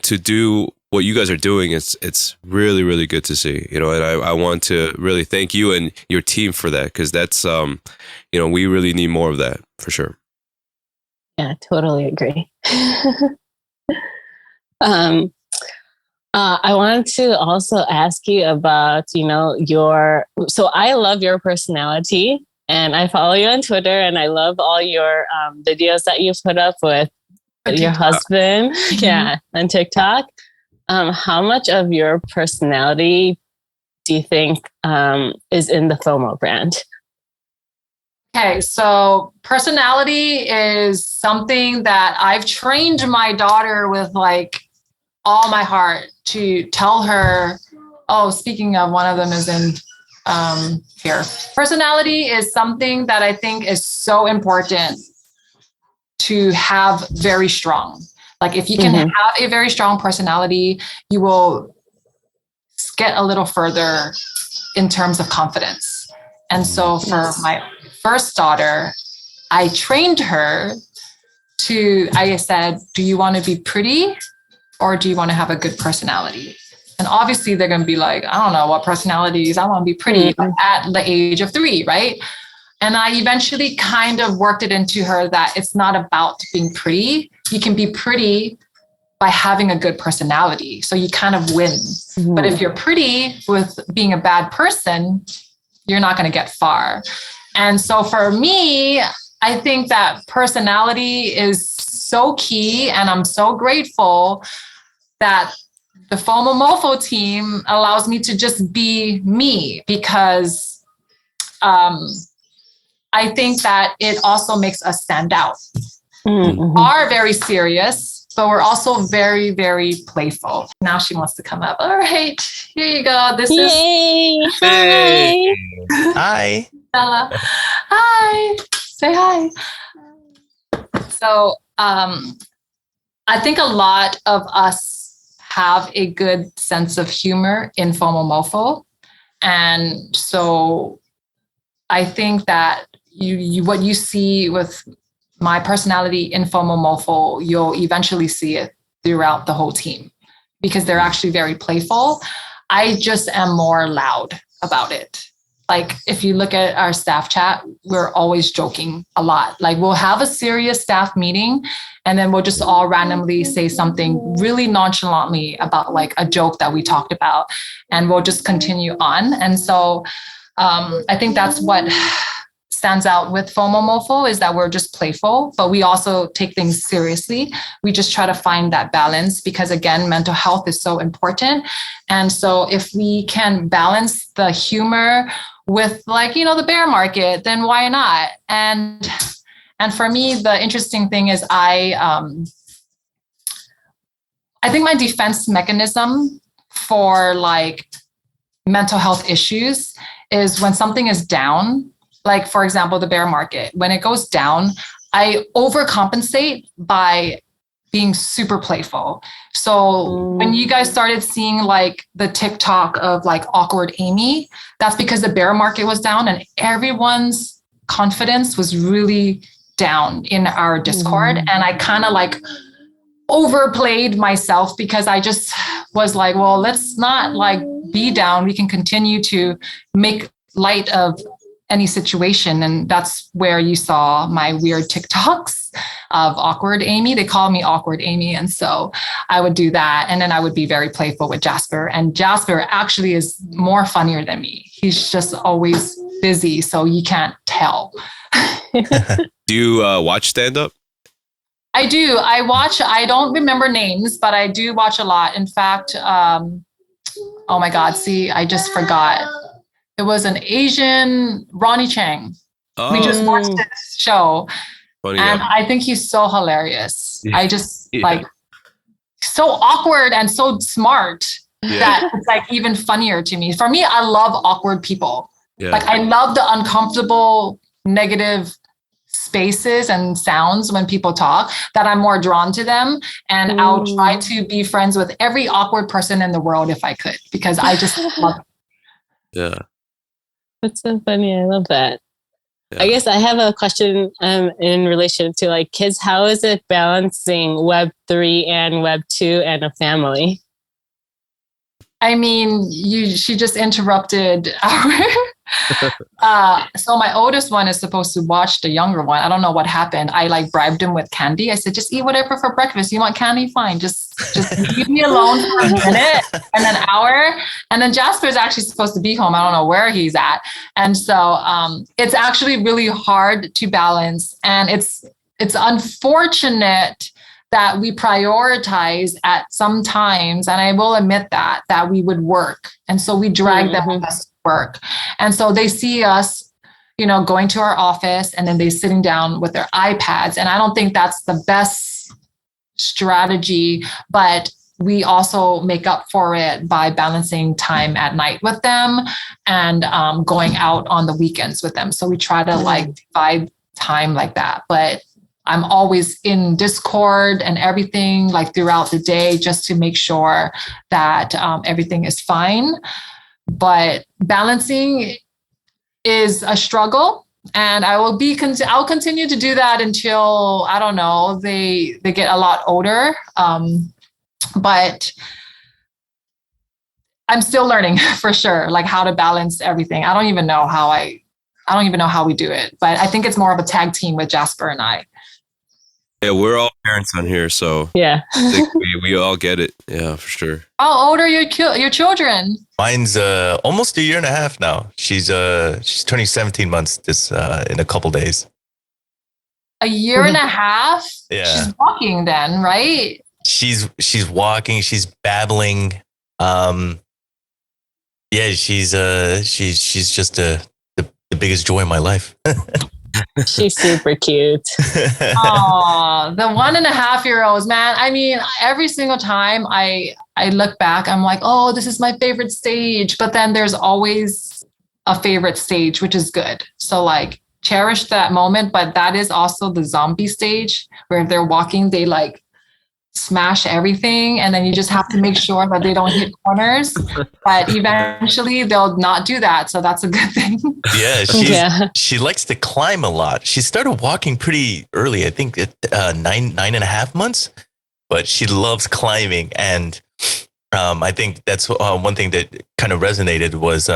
to do what you guys are doing, it's really, really good to see, and I want to really thank you and your team for that, because that's, we really need more of that for sure.
Yeah, totally agree. I wanted to also ask you about, so I love your personality and I follow you on Twitter and I love all your videos that you put up with your husband. Mm-hmm. Yeah, on TikTok. How much of your personality do you think is in the FOMO brand?
Okay, so personality is something that I've trained my daughter with like all my heart to tell her. Oh, speaking of, one of them is in here. Personality is something that I think is so important to have very strong. Like if you can have a very strong personality, you will get a little further in terms of confidence. And so for my first daughter, I trained her I said, do you want to be pretty or do you want to have a good personality? And obviously they're going to be like, I don't know what personalities, I want to be pretty at the age of 3, right? And I eventually kind of worked it into her that it's not about being pretty. You can be pretty by having a good personality. So you kind of win. But if you're pretty with being a bad person, you're not going to get far. And so for me, I think that personality is so key. And I'm so grateful that the FOMO MOFO team allows me to just be me, because I think that it also makes us stand out. We are very serious, but we're also very, very playful. Now she wants to come up. All right, here you go. This is
Hey. Hi.
Bella. Hi. Say hi. So I think a lot of us have a good sense of humor in FOMO MOFO. And so I think that what you see with my personality in FOMO MOFO, you'll eventually see it throughout the whole team, because they're actually very playful. I just am more loud about it. Like if you look at our staff chat, we're always joking a lot. Like we'll have a serious staff meeting and then we'll just all randomly say something really nonchalantly about like a joke that we talked about, and we'll just continue on. And so I think that's what stands out with FOMO MOFO, is that we're just playful, but we also take things seriously. We just try to find that balance, because again, mental health is so important. And so if we can balance the humor with like, the bear market, then why not? And for me, the interesting thing is I think my defense mechanism for like mental health issues is when something is down, like for example, the bear market, when it goes down, I overcompensate by being super playful. So when you guys started seeing like the TikTok of like awkward Amy, that's because the bear market was down and everyone's confidence was really down in our Discord. And I kind of like overplayed myself, because I just was like, well, let's not like be down. We can continue to make light of any situation. And that's where you saw my weird TikToks of awkward Amy. They call me awkward Amy. And so I would do that. And then I would be very playful with Jasper. And Jasper actually is more funnier than me. He's just always busy, so you can't tell.
Do you watch stand-up?
I do. I don't remember names, but I do watch a lot. In fact, oh my God, see, I just forgot. It was an Asian, Ronnie Chang. We just watched this show. Funny, and I think he's so hilarious. I just like so awkward and so smart. that it's like even funnier to me. For me, I love awkward people.
Yeah.
Like I love the uncomfortable, negative spaces and sounds when people talk, that I'm more drawn to them. And I'll try to be friends with every awkward person in the world if I could, because I just love it.
Yeah.
That's so funny. I love that.
Yeah.
I guess I have a question in relation to like kids. How is it balancing Web3 and Web2 and a family?
I mean, she just interrupted our so my oldest one is supposed to watch the younger one. I don't know what happened. I like bribed him with candy. I said, just eat whatever for breakfast. You want candy? Fine. Just leave me alone for a minute and an hour. And then Jasper is actually supposed to be home. I don't know where he's at. And so it's actually really hard to balance. And it's unfortunate that we prioritize at some times, and I will admit that we would work. And so we drag them with us to work. And so they see us, going to our office, and then they sitting down with their iPads. And I don't think that's the best strategy, but we also make up for it by balancing time at night with them and going out on the weekends with them. So we try to like divide time like that. But I'm always in Discord and everything like throughout the day just to make sure that everything is fine. But balancing is a struggle, and I'll continue to do that until, I don't know, they get a lot older. But I'm still learning for sure, like how to balance everything. I don't even know how we do it, but I think it's more of a tag team with Jasper and I.
Yeah, we're all parents on here, so
yeah,
I think we all get it. Yeah, for sure.
How old are your children?
Mine's almost a year and a half now. She's turning 17 months this in a couple days.
A year and a half?
Yeah.
She's walking then, right?
She's walking. She's babbling. Yeah, she's just the biggest joy in my life.
She's super cute.
Oh, the 1.5-year-olds, man. I mean, every single time I look back, I'm like, oh, this is my favorite stage. But then there's always a favorite stage, which is good. So like cherish that moment. But that is also the zombie stage where if they're walking, they like smash everything, and then you just have to make sure that they don't hit corners, but eventually they'll not do that, so that's a good thing.
She likes to climb a lot. She started walking pretty early, I think at 9.5 months, but she loves climbing. And I think that's one thing that kind of resonated was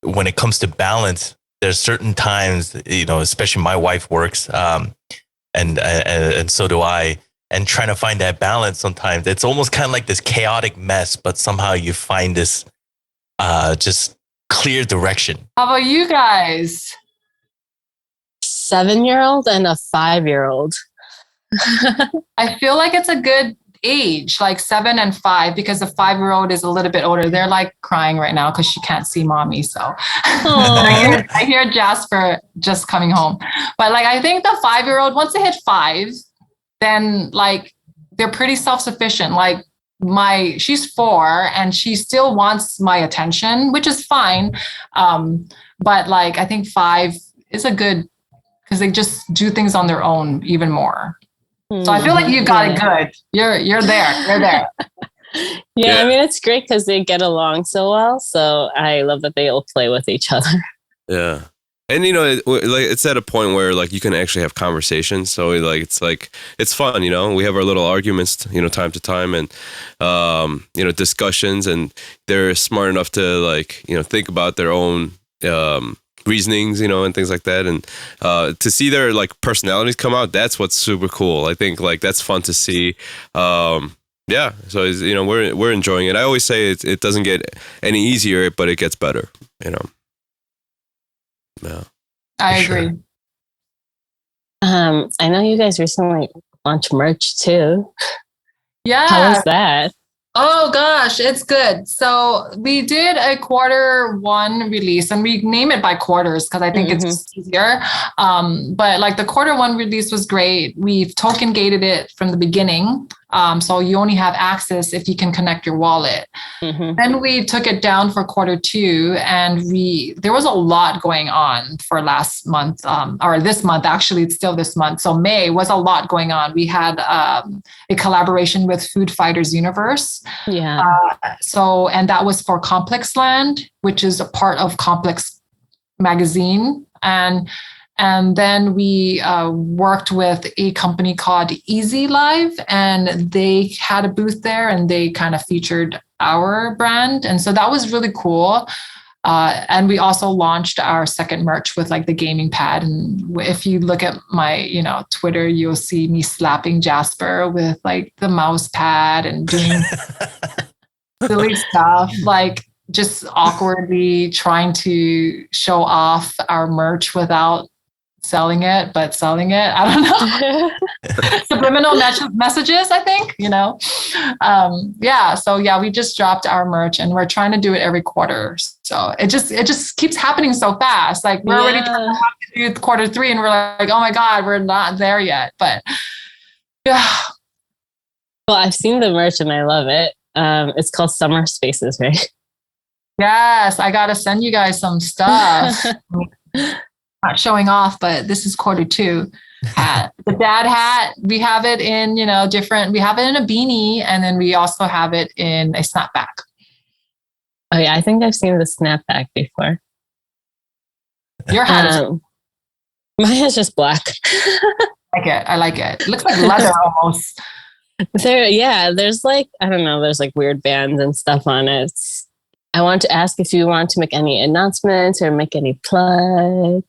when it comes to balance, there's certain times, especially my wife works and so do I. And trying to find that balance sometimes, it's almost kind of like this chaotic mess, but somehow you find this just clear direction.
How about you guys?
7-year-old and a 5-year-old.
I feel like it's a good age, like 7 and 5, because the 5-year-old is a little bit older. They're like crying right now because she can't see mommy. So I hear Jasper just coming home. But like, I think the 5-year-old, once they hit 5, then like they're pretty self-sufficient. Like she's 4 and she still wants my attention, which is fine. But like, I think 5 is a good, because they just do things on their own even more. So I feel like you got it good. You're there.
Yeah, I mean, it's great because they get along so well. So I love that they all play with each other.
Yeah. And it's at a point where like you can actually have conversations. So it's fun. We have our little arguments, time to time, and discussions. And they're smart enough to like think about their own reasonings, and things like that. And to see their like personalities come out, that's what's super cool. I think like that's fun to see. Yeah. So we're enjoying it. I always say it doesn't get any easier, but it gets better. Yeah,
I agree.
I know you guys recently launched merch too.
Yeah.
How was that?
Oh gosh, it's good. So we did a Q1 release, and we name it by quarters because I think it's easier. But like the quarter one release was great. We've token gated it from the beginning. So you only have access if you can connect your wallet.
Mm-hmm.
Then we took it down for quarter two, and there was a lot going on for last month, or this month, actually, it's still this month. So May was a lot going on. We had a collaboration with Food Fighters Universe.
Yeah.
And that was for Complex Land, which is a part of Complex Magazine. And then we worked with a company called Easy Live, and they had a booth there, and they kind of featured our brand. And so that was really cool. And we also launched our second merch with like the gaming pad. And if you look at my, Twitter, you'll see me slapping Jasper with like the mouse pad and doing silly stuff, like just awkwardly trying to show off our merch without selling it, but selling it. I don't know. Subliminal messages, I think, So we just dropped our merch, and we're trying to do it every quarter. So it just keeps happening so fast. Like we're already trying to do quarter three, and we're like, oh my God, we're not there yet. But yeah.
Well, I've seen the merch and I love it. It's called Summer Spaces, right?
Yes, I got to send you guys some stuff. Not showing off, but this is quarter two hat. The dad hat, we have it in, different, we have it in a beanie, and then we also have it in a snapback.
Oh yeah, I think I've seen the snapback before.
Your hat is
mine is just black.
I like it. It looks like leather almost.
There's like, I don't know, there's like weird bands and stuff on it. I want to ask if you want to make any announcements or make any plugs.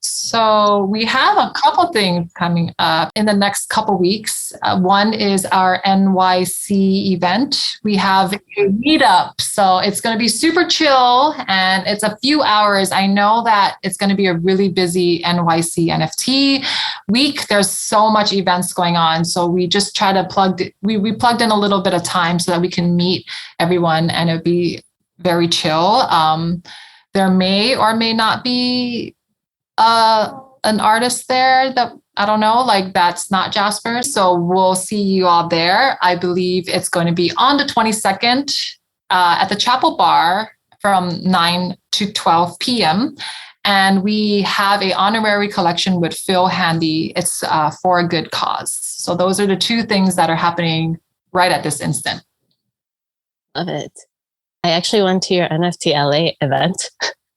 So we have a couple things coming up in the next couple weeks. One is our NYC event. We have a meetup. So it's going to be super chill, and it's a few hours. I know that it's going to be a really busy NYC NFT week. There's so much events going on. So we just try to we plugged in a little bit of time so that we can meet everyone, and it'll be very chill. There may or may not be an artist there that I don't know, like that's not Jasper. So we'll see you all there. I believe it's going to be on the 22nd at the Chapel Bar from 9 to 12 p.m. And we have a honorary collection with Phil Handy. It's for a good cause. So those are the two things that are happening right at this instant.
Love it. I actually went to your NFT LA event.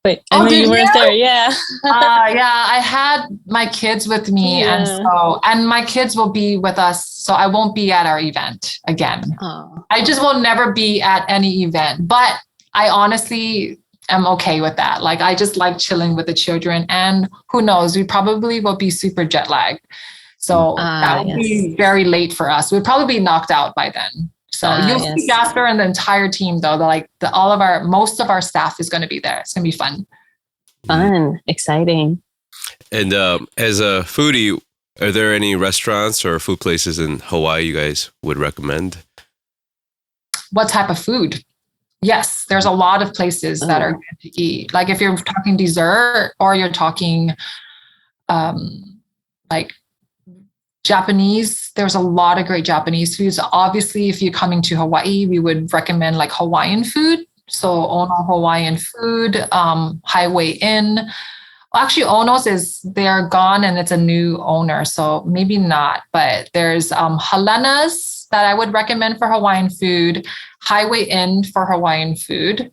Wait,
you
weren't there? Yeah.
I had my kids with me, and my kids will be with us, so I won't be at our event again.
Oh.
I just will never be at any event, but I honestly am okay with that. Like I just like chilling with the children, and who knows, we probably will be super jet lagged, so that would be very late for us. We'd probably be knocked out by then. So you'll see Jasper and the entire team, though. Most of our staff is going to be there. It's going to be fun.
Fun, exciting.
And as a foodie, are there any restaurants or food places in Hawaii you guys would recommend?
What type of food? Yes, there's a lot of places that are good to eat. Like if you're talking dessert, or you're talking like Japanese, there's a lot of great Japanese foods. Obviously, if you're coming to Hawaii, we would recommend like Hawaiian food. So Ono Hawaiian food, Highway Inn. Actually, Ono's they're gone and it's a new owner. So maybe not, but there's Helena's that I would recommend for Hawaiian food, Highway Inn for Hawaiian food.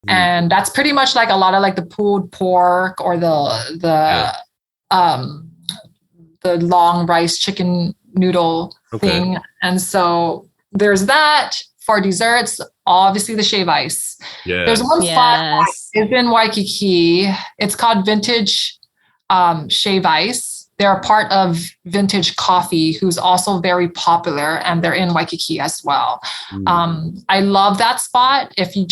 And that's pretty much like a lot of like the pulled pork or the long rice chicken noodle thing. And so there's that. For desserts, obviously the shave ice. There's one spot is in Waikiki. It's called Vintage Shave Ice. They're a part of Vintage Coffee, who's also very popular, and they're in Waikiki as well. I love that spot if you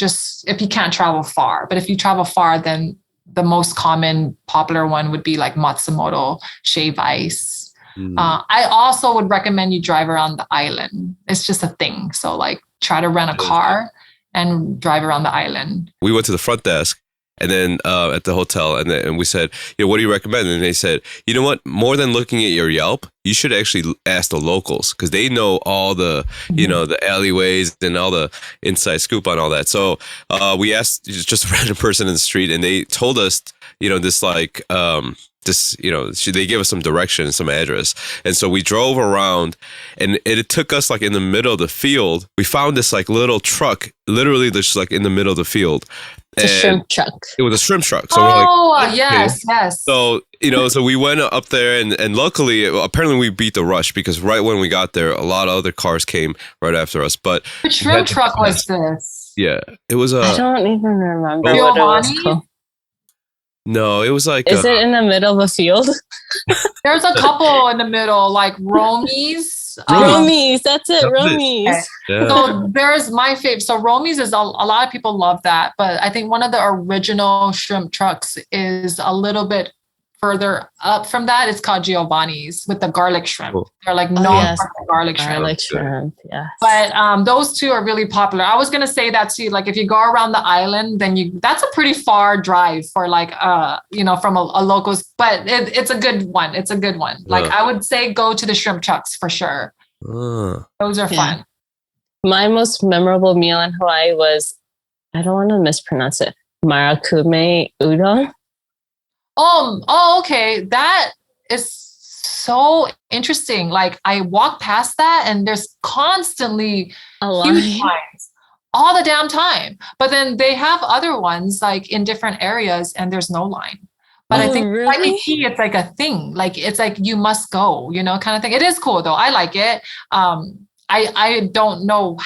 can't travel far. But if you travel far, then the most common popular one would be like Matsumoto Shave Ice. I also would recommend you drive around the island. It's just a thing. So like try to rent a car and drive around the island.
We went to the front desk And then at the hotel, and we said, what do you recommend? And they said, you know what? More than looking at your Yelp, you should actually ask the locals because they know all the, the alleyways and all the inside scoop on all that. So we asked just a random person in the street, and they told us, this like they gave us some direction, some address, and so we drove around, and it took us like in the middle of the field. We found this like little truck, literally just like in the middle of the field.
It's a shrimp truck.
It was a shrimp truck. So
we're
like, okay.
yes.
So, so we went up there and luckily, apparently we beat the rush because right when we got there, a lot of other cars came right after us. But
which shrimp truck was this?
Yeah, it was
I don't even remember what
Giovanni?
it was called.
No, it was like...
Is it in the middle of a field?
There's a couple in the middle, like Romies.
Romies, that's it, Romies.
Okay.
Yeah.
So there's my favorite. So Romies is a lot of people love that, but I think one of the original shrimp trucks is a little bit further up from that. It's called Giovanni's with the garlic shrimp.
Cool.
They're like known for the garlic shrimp.
Garlic shrimp, yes.
But those two are really popular. I was gonna say that too. Like if you go around the island, then that's a pretty far drive for like from a locals. But it's a good one. It's a good one. Like I would say go to the shrimp trucks for sure. Those are fun.
My most memorable meal in Hawaii was, I don't want to mispronounce it, marakume udon.
Okay. That is so interesting. Like I walk past that and there's constantly huge lines all the damn time. But then they have other ones like in different areas and there's no line. But I think
really?
like it's like a thing. Like it's like you must go, kind of thing. It is cool though. I like it. I don't know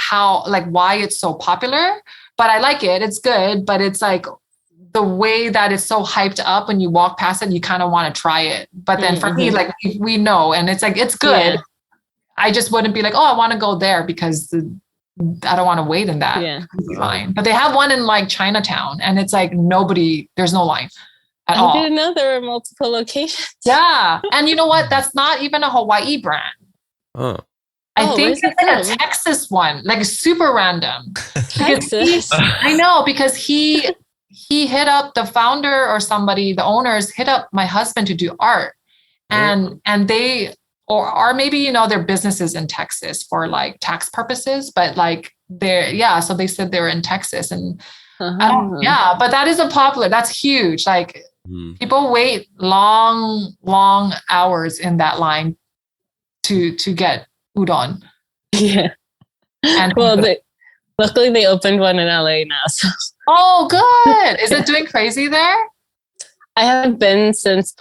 why it's so popular, but I like it. It's good, but it's like the way that it's so hyped up when you walk past it, you kind of want to try it. But then for me, like we know, and it's like, it's good. Yeah. I just wouldn't be like, I want to go there because I don't want to wait in that.
Yeah.
Line. But they have one in like Chinatown and it's like there's no line at all.
I didn't know there were multiple locations.
Yeah. And you know what? That's not even a Hawaii brand.
Oh.
I think it's like a Texas one, like super random.
Texas.
I know because he hit up the founder or somebody, the owners hit up my husband to do art. And they, or maybe, their businesses in Texas for like tax purposes, but like so they said they were in Texas and but that is that's huge. Like people wait long hours in that line to get udon.
Yeah. And luckily they opened one in LA now. So.
Oh, good. Is it doing crazy there?
I haven't been since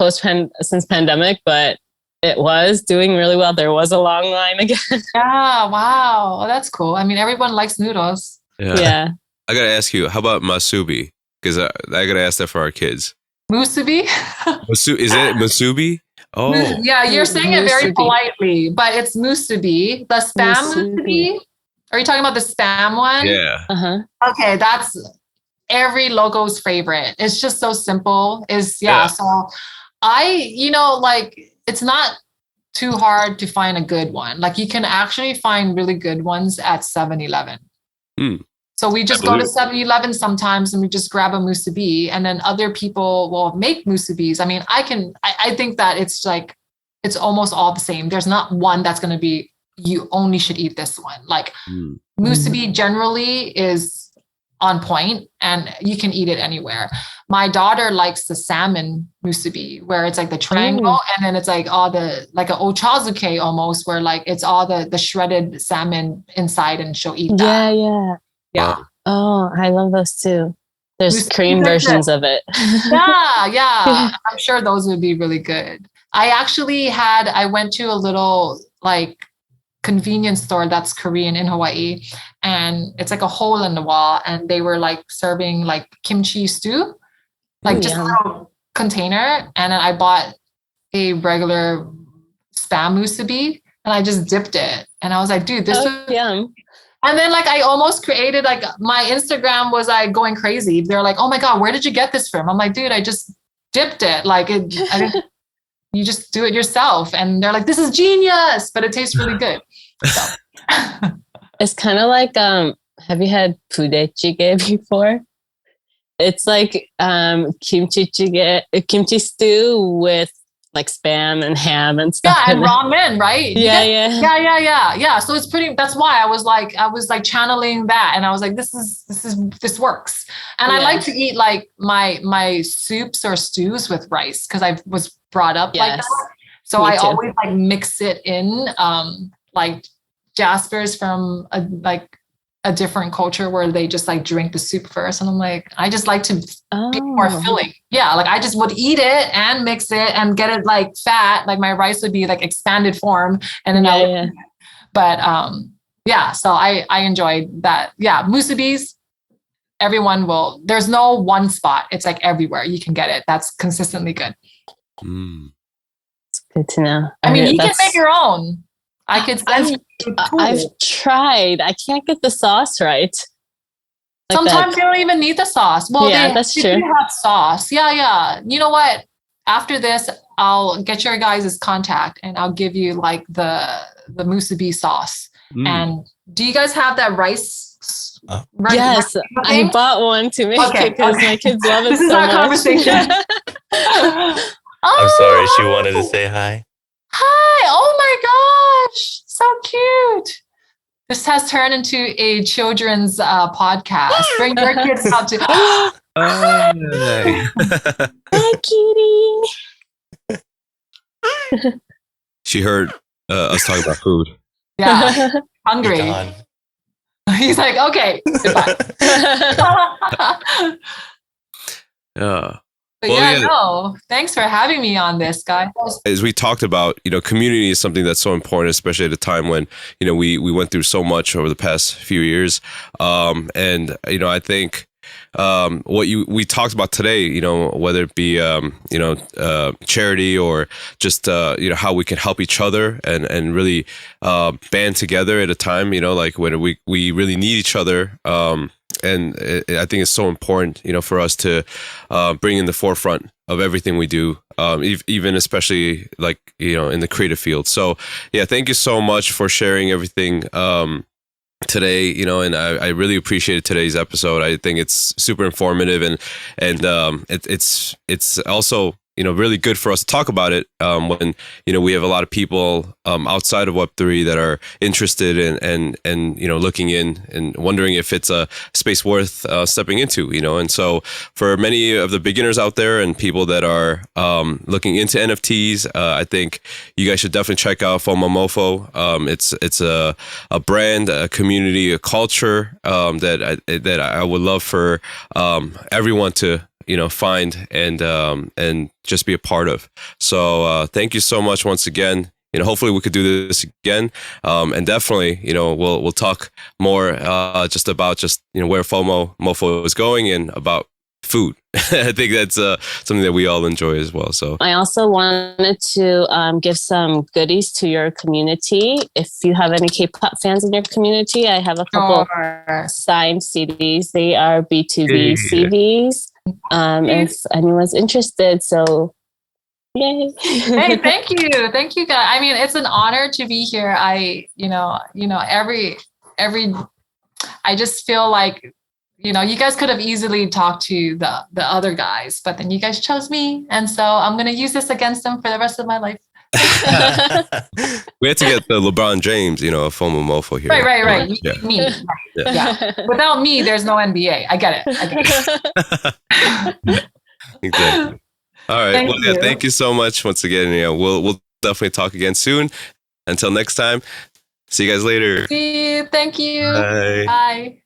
pandemic, but it was doing really well. There was a long line again.
Yeah. Wow. Well, that's cool. I mean, everyone likes noodles.
Yeah.
I got to ask you, how about masubi? Because I got to ask that for our kids.
Musubi?
Is it masubi? Oh.
Yeah, you're saying it very politely, but it's musubi. The spam musubi? Are you talking about the spam one?
Yeah.
Okay, that's every logo's favorite. It's just so simple. So it's not too hard to find a good one. Like you can actually find really good ones at 7-Eleven. So we just go to 7-Eleven sometimes and we just grab a musubi, and then other people will make musubis. I mean, I think that it's like, it's almost all the same. There's not one that's going to be, you only should eat this one. Like musubi generally is on point and you can eat it anywhere. My daughter likes the salmon musubi where it's like the triangle and then it's like all like an ochazuke almost, where like it's all the shredded salmon inside and she'll eat that. Yeah.
Oh, I love those too. There's Korean versions of it.
Yeah. I'm sure those would be really good. I went to a little like convenience store that's Korean in Hawaii, and it's like a hole in the wall, and they were like serving like kimchi stew, like just a little container, and then I bought a regular spam musubi and I just dipped it, and I was like, dude, this is
yum.
And then like I almost created, like my Instagram was like going crazy. They're like, oh my God, where did you get this from? I'm like, dude, I just dipped it. Like you just do it yourself. And they're like, this is genius, but it tastes really good. So.
It's kind of like, have you had pude jjigae before? It's like kimchi stew with like spam and ham and stuff.
Yeah, and ramen, right?
Yeah.
So it's pretty. That's why I was like channeling that, and I was like, this works. And I like to eat like my soups or stews with rice because I was brought up like that. So I always like mix it in. Like Jasper's from a different culture where they just like drink the soup first. And I'm like, I just like to be more filling. Yeah. Like I just would eat it and mix it and get it like fat. Like my rice would be like expanded form. And then but so I enjoyed that. Yeah. Musubis, there's no one spot. It's like everywhere you can get it. That's consistently good.
It's good to know.
I mean, you can make your own.
I've tried. I can't get the sauce right. Like
sometimes you don't even need the sauce. Well,
that's true.
They have sauce. Yeah. You know what? After this, I'll get your guys' contact and I'll give you like the musubi sauce. And do you guys have that rice?
Yes, I bought one to make it because my kids love it.
This is our conversation.
I'm sorry. She wanted to say hi.
Hi. Oh my gosh. So cute. This has turned into a children's podcast. Bring your kids out to.
Hi, kitty.
She heard us talking about food.
Yeah. Hungry. He's like, okay. Goodbye. Thanks for having me on this, guys.
As we talked about, community is something that's so important, especially at a time when, we went through so much over the past few years. And I think what we talked about today, whether it be, charity or just, how we can help each other and really band together at a time, like when we really need each other. And I think it's so important, for us to bring in the forefront of everything we do, even especially like, in the creative field. So, yeah, thank you so much for sharing everything today, and I really appreciated today's episode. I think it's super informative and it's also, really good for us to talk about it when, we have a lot of people outside of Web3 that are interested and looking in and wondering if it's a space worth stepping into, and so for many of the beginners out there and people that are looking into NFTs, I think you guys should definitely check out FOMO MOFO. It's a brand, a community, a culture that I would love for everyone to find and just be a part of. So thank you so much once again. Hopefully we could do this again. And definitely, we'll talk more just about where FOMO MOFO is going and about food. I think that's something that we all enjoy as well. So
I also wanted to give some goodies to your community. If you have any K-pop fans in your community, I have a couple signed CDs. They are B2B CDs. If anyone's interested, so yay.
Hey, thank you guys. I mean, it's an honor to be here. I just feel like you guys could have easily talked to the other guys, but then you guys chose me, and so I'm gonna use this against them for the rest of my life.
We had to get the LeBron James, FOMO MOFO here.
Right. Yeah. Me. Yeah. Without me, there's no NBA. I get it.
Exactly. All right. Thank you so much once again. We'll definitely talk again soon. Until next time. See you guys later.
See you. Thank you.
Bye.
Bye.